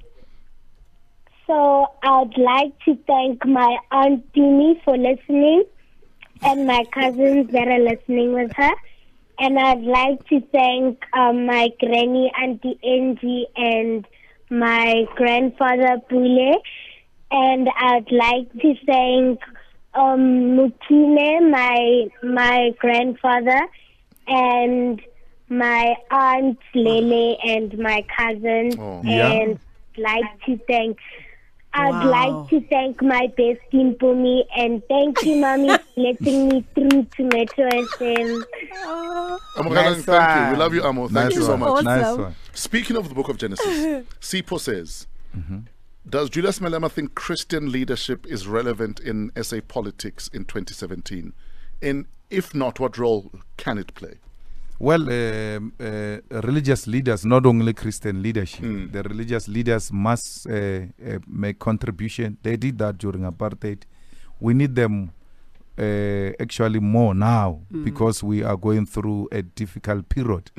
So I'd like to thank my Aunt Dini for listening and my cousins that are listening with her. And I'd like to thank my granny, Auntie Angie, and my grandfather, Bule. And I'd like to thank Mutine, my grandfather, and my aunt Lele and my cousins. Oh. Yeah. And I'd Wow. like to thank my best team, Pumi, and thank you, Mommy, for letting me through to Metro FM. Amogelang, Nice thank you. one. We love you, Amo. Thank Nice you so one. much. Nice Awesome. one. Speaking of the book of Genesis, Sipo says, does Julius Malema think Christian leadership is relevant in SA politics in 2017? And if not, what role can it play? Well, religious leaders, not only Christian leadership, the religious leaders must make contribution. They did that during apartheid. We need them actually more now because we are going through a difficult period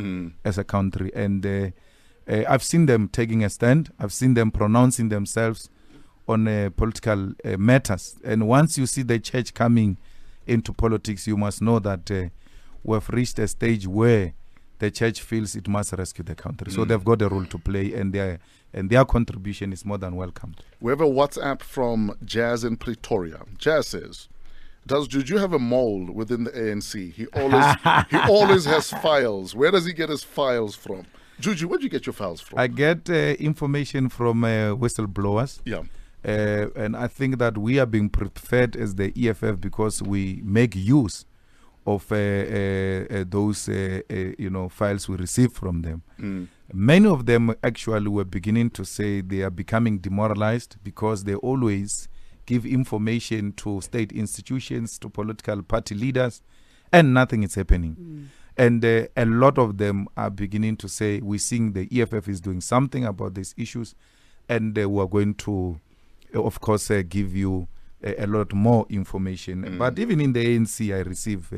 as a country. And I've seen them taking a stand. I've seen them pronouncing themselves on political matters. And once you see the church coming into politics, you must know that we've reached a stage where the church feels it must rescue the country. So they've got a role to play, and their contribution is more than welcome. We have a WhatsApp from Jazz in Pretoria. Jazz says, does Juju have a mole within the ANC? He always has files. Where does he get his files from? Juju, where do you get your files from? I get information from whistleblowers. Yeah. And I think that we are being preferred as the EFF because we make use of those files we receive from them. Many of them actually were beginning to say they are becoming demoralized because they always give information to state institutions, to political party leaders, and nothing is happening. And a lot of them are beginning to say, we're seeing the EFF is doing something about these issues, and we're going to, of course, give you a lot more information. But even in the ANC, I receive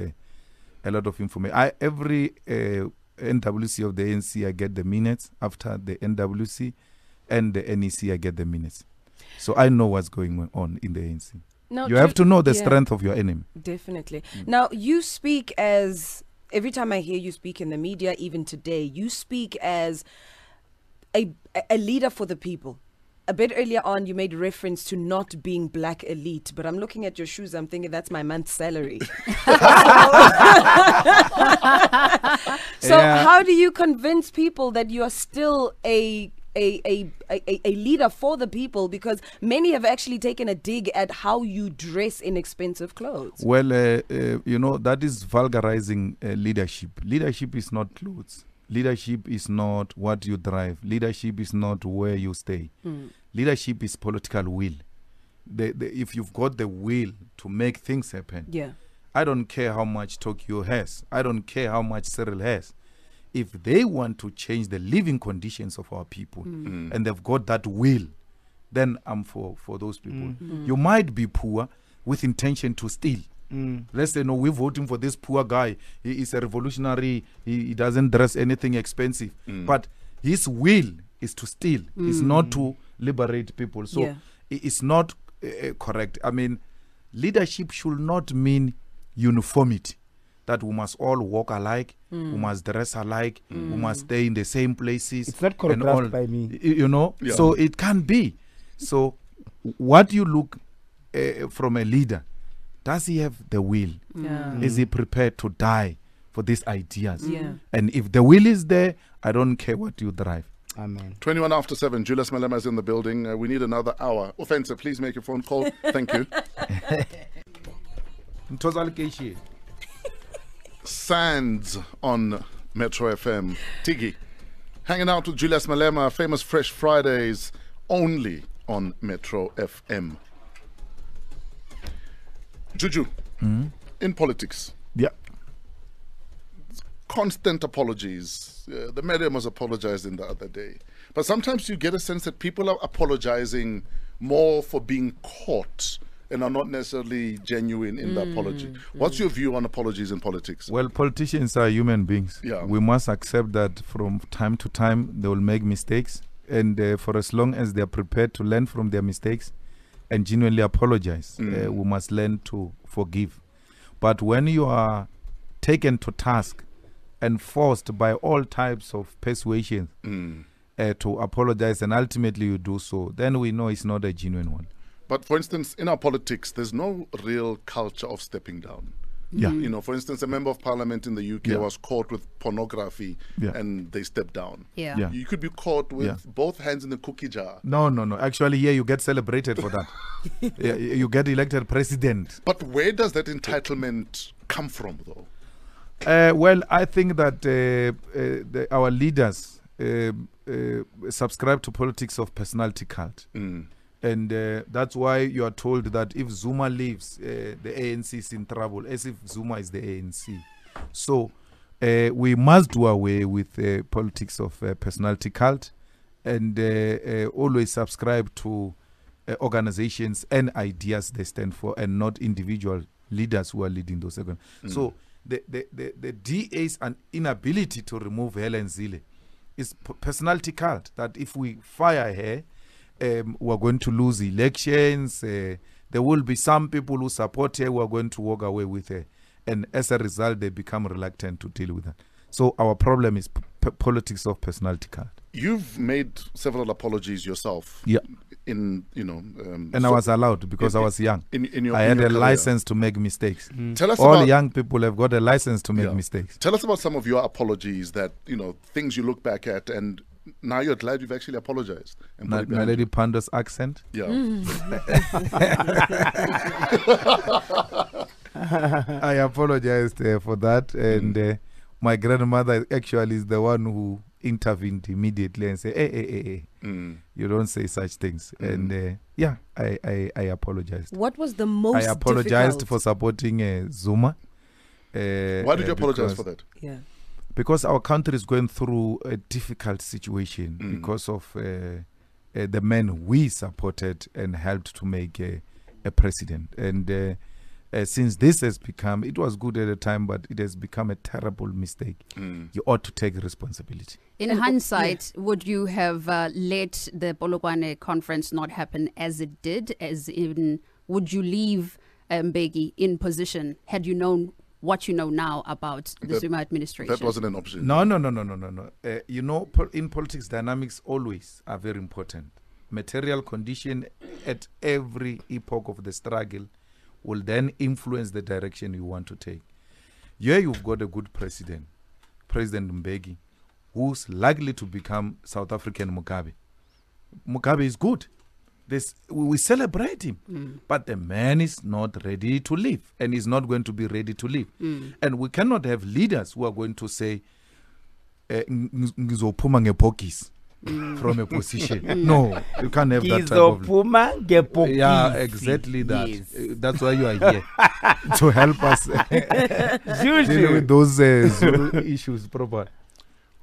a lot of information. Every NWC of the ANC, I get the minutes. After the NWC and the NEC, I get the minutes. So I know what's going on in the ANC. Now, You have to know the strength of your enemy. Definitely. Now, you speak as, every time I hear you speak in the media, even today, you speak as a leader for the people. A bit earlier on, you made reference to not being black elite, but I'm looking at your shoes, I'm thinking that's my month's salary. So how do you convince people that you are still a leader for the people, because many have actually taken a dig at how you dress in expensive clothes? Well, that is vulgarizing leadership. Leadership is not clothes. Leadership is not what you drive. Leadership is not where you stay. Leadership is political will. If you've got the will to make things happen, I don't care how much Tokyo has. I don't care how much Cyril has. If they want to change the living conditions of our people and they've got that will, then I'm for those people. You might be poor with intention to steal. Let's say, no, we're voting for this poor guy. He is a revolutionary. He doesn't dress anything expensive. But his will is to steal. It's not to liberate people. So it's not correct. I mean, leadership should not mean uniformity, that we must all walk alike, we must dress alike, we must stay in the same places. It's not choreographed by me. So it can be. So what you look from a leader, does he have the will? Is he prepared to die for these ideas? And if the will is there, I don't care what you drive. Amen. 21 after 7, Julius Malema is in the building. We need another hour. Offensive, please make a phone call. Thank you. Sands on Metro FM. Tiggy, hanging out with Julius Malema, famous Fresh Fridays, only on Metro FM. Juju, in politics, constant apologies. The medium was apologizing the other day. But sometimes you get a sense that people are apologizing more for being caught and are not necessarily genuine in the apology. What's your view on apologies in politics? Well, politicians are human beings. We must accept that from time to time they will make mistakes. And for as long as they are prepared to learn from their mistakes and genuinely apologize, we must learn to forgive. But when you are taken to task and forced by all types of persuasion to apologize, and ultimately you do so, then we know it's not a genuine one. But for instance, in our politics, there's no real culture of stepping down. For instance, a member of parliament in the UK was caught with pornography and they stepped down. You could be caught with both hands in the cookie jar. No. Actually, here you get celebrated for that. You get elected president. But where does that entitlement come from, though? Well, I think that our leaders subscribe to politics of personality cult. And that's why you are told that if Zuma leaves, the ANC is in trouble, as if Zuma is the ANC. So we must do away with politics of personality cult and always subscribe to organizations and ideas they stand for, and not individual leaders who are leading those. So the DA's inability to remove Helen Zille is personality cult, that if we fire her, we're going to lose elections. There will be some people who support her who are going to walk away with her. And as a result, they become reluctant to deal with that. So our problem is politics of personality cult. You've made several apologies yourself. And I was allowed because I was young. I had a license to make mistakes. Tell us all young people have got a license to make mistakes. Tell us about some of your apologies that, things you look back at and now you're glad you've actually apologized. And my Lady Panda's accent. I apologized for that. And my grandmother actually is the one who intervened immediately and said, hey, you don't say such things. And I apologized. What was the most I apologized for supporting Zuma. Why did you apologize for that? Because our country is going through a difficult situation because of the men we supported and helped to make a president. And since this has become, it was good at the time, but it has become a terrible mistake. You ought to take responsibility. In hindsight, would you have let the Polokwane conference not happen as it did? As in, would you leave Mbeki in position had you known what you know now about the Zuma administration? That wasn't an option. No. You know, in politics, dynamics always are very important. Material condition at every epoch of the struggle will then influence the direction you want to take. Here you've got a good president, President Mbeki, who's likely to become South African Mugabe. Mugabe is good. We celebrate him, but the man is not ready to leave, and he's not going to be ready to leave. And we cannot have leaders who are going to say, "Ngizophuma ngepokisi," from a position. No, you can't have that type of... Yeah, exactly that. Yes. That's why you are here, to help us deal with those Zulu issues properly.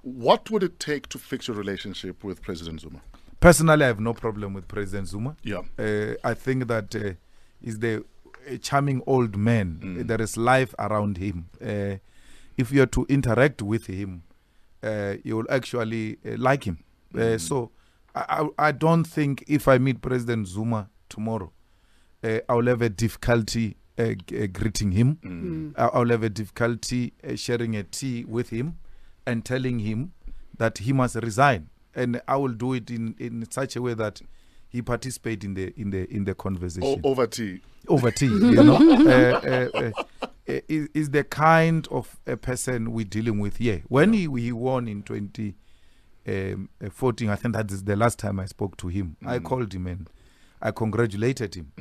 What would it take to fix your relationship with President Zuma? Personally, I have no problem with President Zuma. Yeah. I think that he's a charming old man. There is life around him. If you are to interact with him, you will actually like him. So I don't think if I meet President Zuma tomorrow, I'll have a difficulty greeting him. I'll have a difficulty sharing a tea with him and telling him that he must resign. And I will do it in such a way that he participate in the conversation. Over tea. Over tea, you know. Is the kind of a person we're dealing with here. When he won in 2014, I think that is the last time I spoke to him. I called him and I congratulated him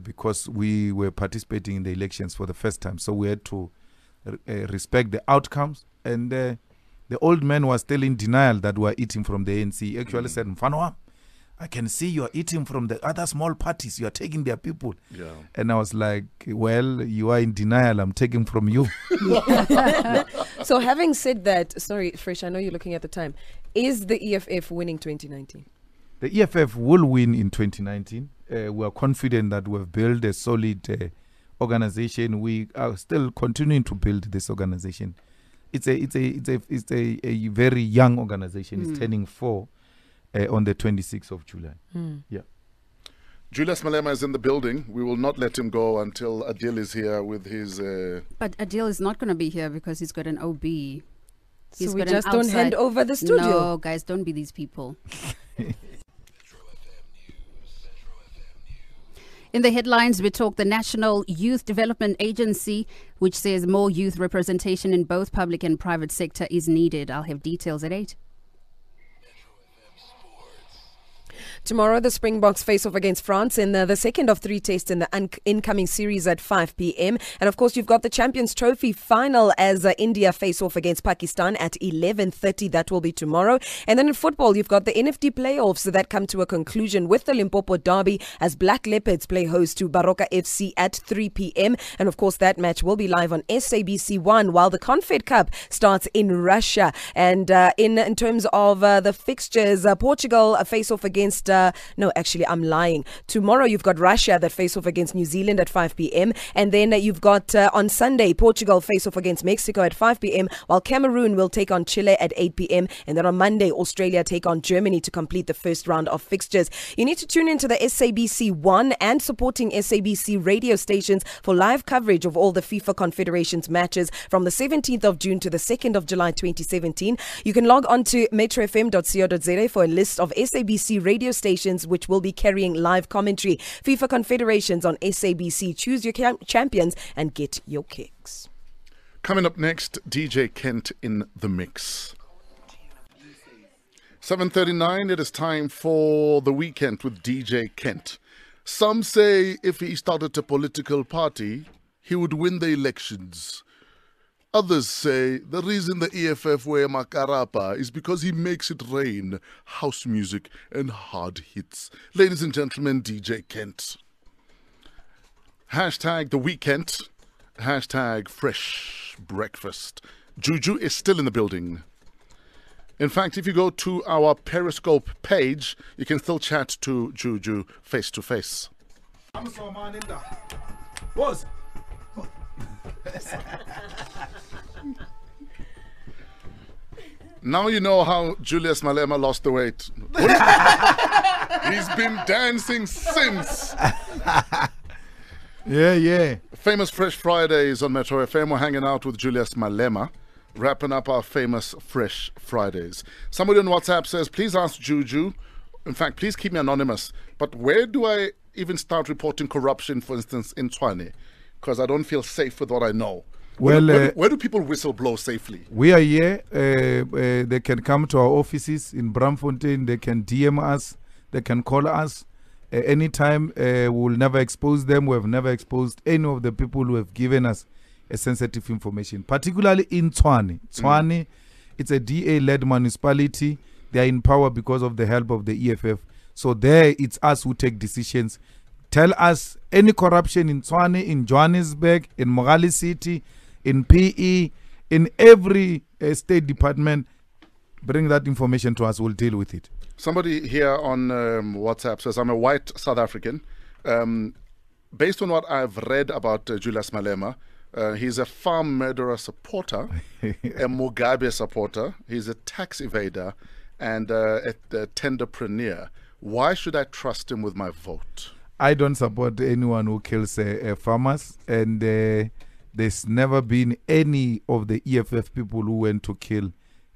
because we were participating in the elections for the first time. So we had to respect the outcomes. And the old man was still in denial that we were eating from the ANC. He actually said, "Mfano, I can see you are eating from the other small parties. You are taking their people." Yeah. And I was like, well, you are in denial. I'm taking from you. So having said that, sorry, Fresh, I know you're looking at the time. Is the EFF winning 2019? The EFF will win in 2019. We are confident that we have built a solid organization. We are still continuing to build this organization. It's a very young organization. It's turning 4 on the 26th of July. Yeah. Julius Malema is in the building. We will not let him go until Adil is here with his... But Adil is not going to be here because he's got an OB. So we just don't hand over the studio? No, guys, don't be these people. In the headlines, we talk the National Youth Development Agency, which says more youth representation in both public and private sector is needed. I'll have details at 8. Tomorrow, the Springboks face off against France in the second of 3 tests in the incoming series at 5 p.m. And of course, you've got the Champions Trophy final as India face off against Pakistan at 11:30. That will be tomorrow. And then in football, you've got the NFT playoffs that come to a conclusion with the Limpopo Derby as Black Leopards play host to Baroka FC at 3 p.m. And of course, that match will be live on SABC1 while the Confed Cup starts in Russia. And in terms of the fixtures, Portugal face off against... no, actually, I'm lying. Tomorrow, you've got Russia that face off against New Zealand at 5 p.m. And then you've got on Sunday, Portugal face off against Mexico at 5 p.m. while Cameroon will take on Chile at 8 p.m. And then on Monday, Australia take on Germany to complete the first round of fixtures. You need to tune into the SABC1 and supporting SABC radio stations for live coverage of all the FIFA Confederations matches from the 17th of June to the 2nd of July 2017. You can log on to metrofm.co.za for a list of SABC radio stations which will be carrying live commentary. FIFA Confederations on SABC. Choose your champions and get your kicks. Coming up next, DJ Kent in the mix. 7:39, it is time for The Weekend with DJ Kent. Some say if he started a political party, he would win the elections. Others say the reason the EFF wear Makarapa is because he makes it rain, house music and hard hits. Ladies and gentlemen, DJ Kent. Hashtag The Weekend. Hashtag Fresh Breakfast. Juju is still in the building. In fact, if you go to our Periscope page, you can still chat to Juju face to face. Boss. Now you know how Julius Malema lost the weight. He's been dancing since. Yeah. Famous Fresh Fridays on Metro FM. We're hanging out with Julius Malema, wrapping up our famous Fresh Fridays. Somebody on WhatsApp says, please ask Juju. In fact, please keep me anonymous. But where do I even start reporting corruption, for instance, in Tshwane? Because I don't feel safe with what I know. Well, where do people whistle blow safely? we are here. They can come to our offices in Bramfontein. They can DM us. They can call us anytime. We will never expose them. We have never exposed any of the people who have given us a sensitive information, particularly in Tshwane. Tshwane, it's a DA-led municipality. They are in power because of the help of the EFF. So there, it's us who take decisions. Tell us any corruption in Tshwane, in Johannesburg, in Mogale City, in PE, in every state department. Bring that information to us. We'll deal with it. Somebody here on WhatsApp says, I'm a white South African. Based on what I've read about Julius Malema, he's a farm murderer supporter, a Mugabe supporter. He's a tax evader and a tenderpreneur. Why should I trust him with my vote? I don't support anyone who kills farmers, and there's never been any of the EFF people who went to kill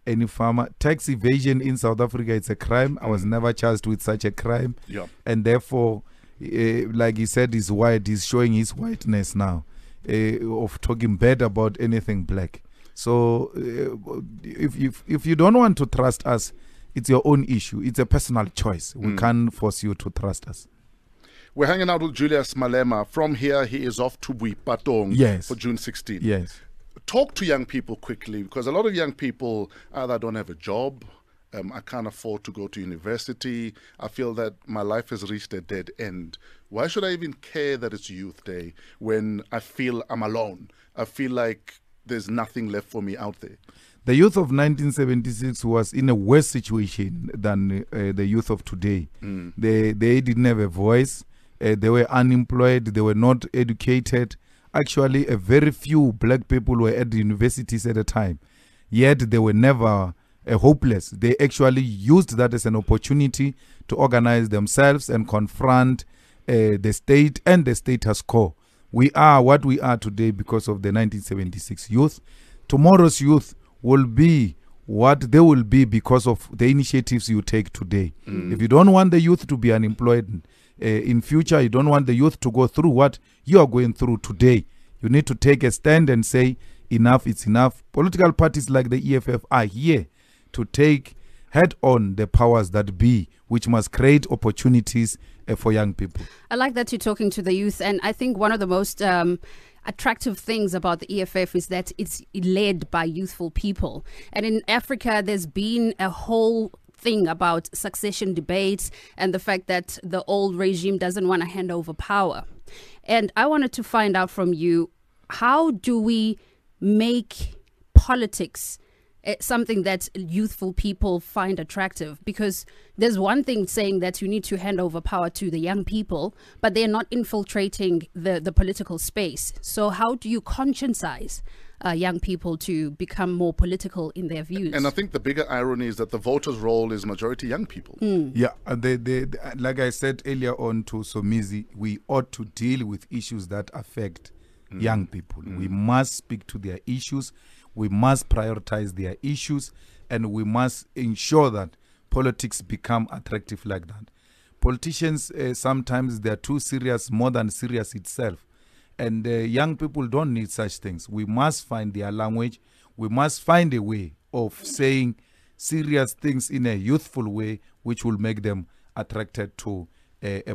any farmer. Tax evasion in South Africa, it's a crime. I was never charged with such a crime. Yeah. And therefore, like he said, he's white. He's showing his whiteness now of talking bad about anything black. So if you don't want to trust us, it's your own issue. It's a personal choice. We can't force you to trust us. We're hanging out with Julius Malema. From here, he is off to Buipatong for June 16. Yes. Talk to young people quickly, because a lot of young people either don't have a job, I can't afford to go to university, I feel that my life has reached a dead end. Why should I even care that it's Youth Day when I feel I'm alone? I feel like there's nothing left for me out there. The youth of 1976 was in a worse situation than the youth of today. They didn't have a voice. They were unemployed. They were not educated. Actually, a very few black people were at the universities at the time. Yet they were never hopeless. They actually used that as an opportunity to organize themselves and confront the state and the status quo. We are what we are today because of the 1976 youth. Tomorrow's youth will be what they will be because of the initiatives you take today. If you don't want the youth to be unemployed in future, you don't want the youth to go through what you are going through today, you need to take a stand and say, enough, it's enough. Political parties like the EFF are here to take head on the powers that be, which must create opportunities for young people. I like that you're talking to the youth, and I think one of the most attractive things about the EFF is that it's led by youthful people. And in Africa, there's been a whole thing about succession debates and the fact that the old regime doesn't want to hand over power. And I wanted to find out from you, how do we make politics something that youthful people find attractive? Because there's one thing saying that you need to hand over power to the young people, but they're not infiltrating the political space. So how do you conscientize young people to become more political in their views? And I think the bigger irony is that the voters' roll is majority young people. Yeah, like I said earlier on to Somizi, we ought to deal with issues that affect young people. We must speak to their issues. We must prioritize their issues, and we must ensure that politics become attractive like that. Politicians, sometimes they're too serious, more than serious itself. And young people don't need such things. We must find their language. We must find a way of saying serious things in a youthful way, which will make them attracted to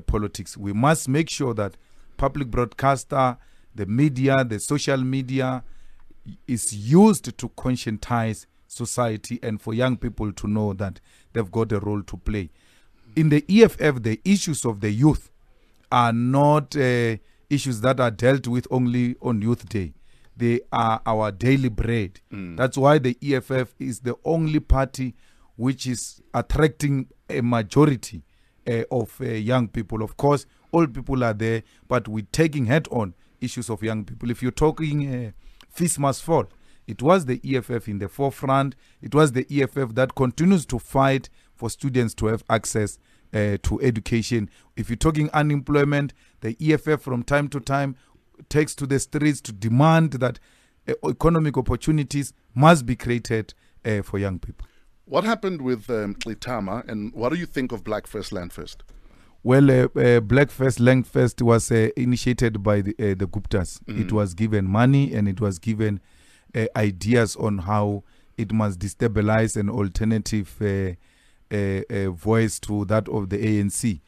politics. We must make sure that public broadcaster, the media, the social media, is used to conscientize society and for young people to know that they've got a role to play. In the EFF, the issues of the youth are not issues that are dealt with only on Youth Day. They are our daily bread. That's why the EFF is the only party which is attracting a majority of young people. Of course, old people are there, but we're taking head on issues of young people. If you're talking fees must fall, it was the EFF in the forefront. It was the EFF that continues to fight for students to have access to education. If you're talking unemployment, the EFF from time to time takes to the streets to demand that economic opportunities must be created for young people. What happened with Klitama, and what do you think of Black First Land First? Well, Black First Land First was initiated by the Guptas. It was given money and it was given ideas on how it must destabilize an alternative voice to that of the ANC.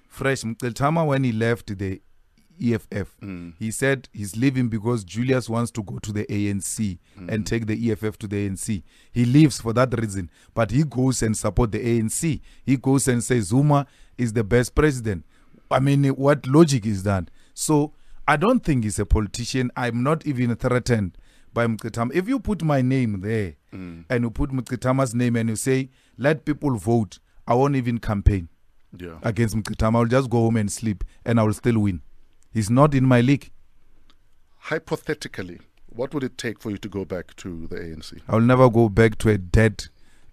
Fresh Mqiltama, when he left the EFF, he said he's leaving because Julius wants to go to the ANC and take the EFF to the ANC. He leaves for that reason, but he goes and support the ANC. He goes and says Zuma is the best president. I mean, what logic is that? So I don't think he's a politician. I'm not even threatened by Mqiltama. If you put my name there and you put Mqiltama's name and you say, let people vote, I won't even campaign against Mqiltama. I'll just go home and sleep and I will still win. He's not in my league. Hypothetically, what would it take for you to go back to the ANC? I'll never go back to a dead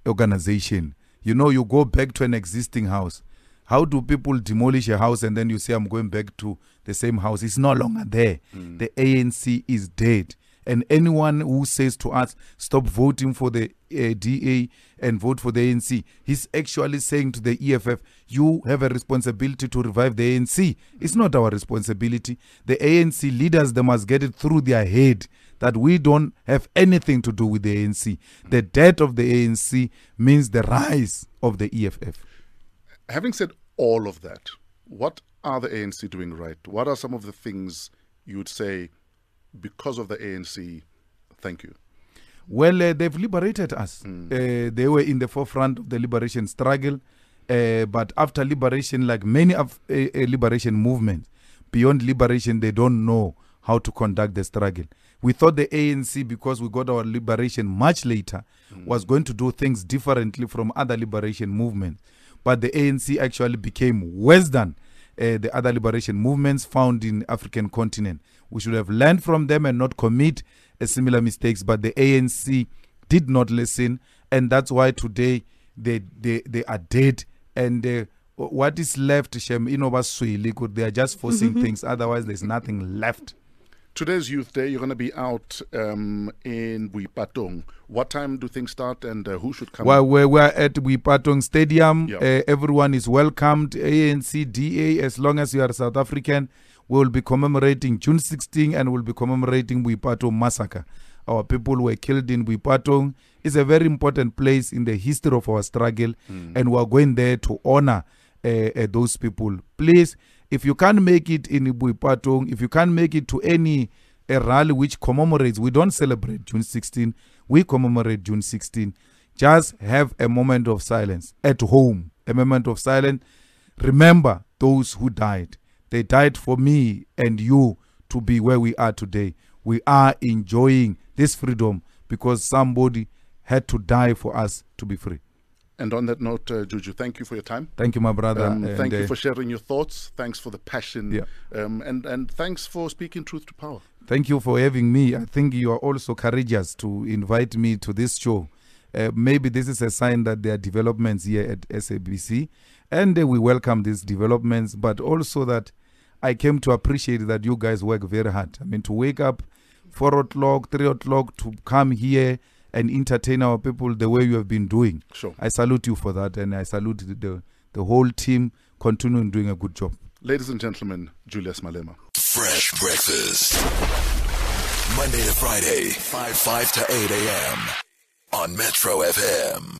organization. You know, you go back to an existing house. How do people demolish a house and then you say, I'm going back to the same house? It's no longer there. The ANC is dead. And anyone who says to us, stop voting for the DA and vote for the ANC, he's actually saying to the EFF, you have a responsibility to revive the ANC. It's not our responsibility. The ANC leaders, they must get it through their head that we don't have anything to do with the ANC. The death of the ANC means the rise of the EFF. Having said all of that, what are the ANC doing right? What are some of the things you would say, because of the ANC, thank you? Well, they've liberated us. They were in the forefront of the liberation struggle. But after liberation, like many of liberation movements, beyond liberation, they don't know how to conduct the struggle. We thought the ANC, because we got our liberation much later, was going to do things differently from other liberation movements. But the ANC actually became worse than the other liberation movements found in the African continent. We should have learned from them and not commit similar mistakes. But the ANC did not listen, and that's why today they are dead. And what is left, they are just forcing things. Otherwise, there's nothing left. Today's Youth Day, you're going to be out in Buipatong. What time do things start and who should come? Well, we're at Buipatong Stadium. Everyone is welcomed. ANC, DA, as long as you are South African, we will be commemorating June 16 and we'll be commemorating Buipatong massacre. Our people were killed in Buipatong. It's a very important place in the history of our struggle, and we're going there to honor those people. Please, if you can't make it in Buipatong, if you can't make it to any rally which commemorates, we don't celebrate June 16, we commemorate June 16. Just have a moment of silence at home, a moment of silence. Remember those who died. They died for me and you to be where we are today. We are enjoying this freedom because somebody had to die for us to be free. And on that note, Juju, thank you for your time. Thank you, my brother. Thank you for sharing your thoughts. Thanks for the passion. And thanks for speaking truth to power. Thank you for having me. I think you are also courageous to invite me to this show. Maybe this is a sign that there are developments here at SABC. And we welcome these developments, but also that I came to appreciate that you guys work very hard. I mean, to wake up 4 o'clock, 3 o'clock, to come here and entertain our people the way you have been doing. Sure. I salute you for that, and I salute the whole team continuing doing a good job. Ladies and gentlemen, Julius Malema. Fresh breakfast. Monday to Friday, 5 to 8 a.m. on Metro FM.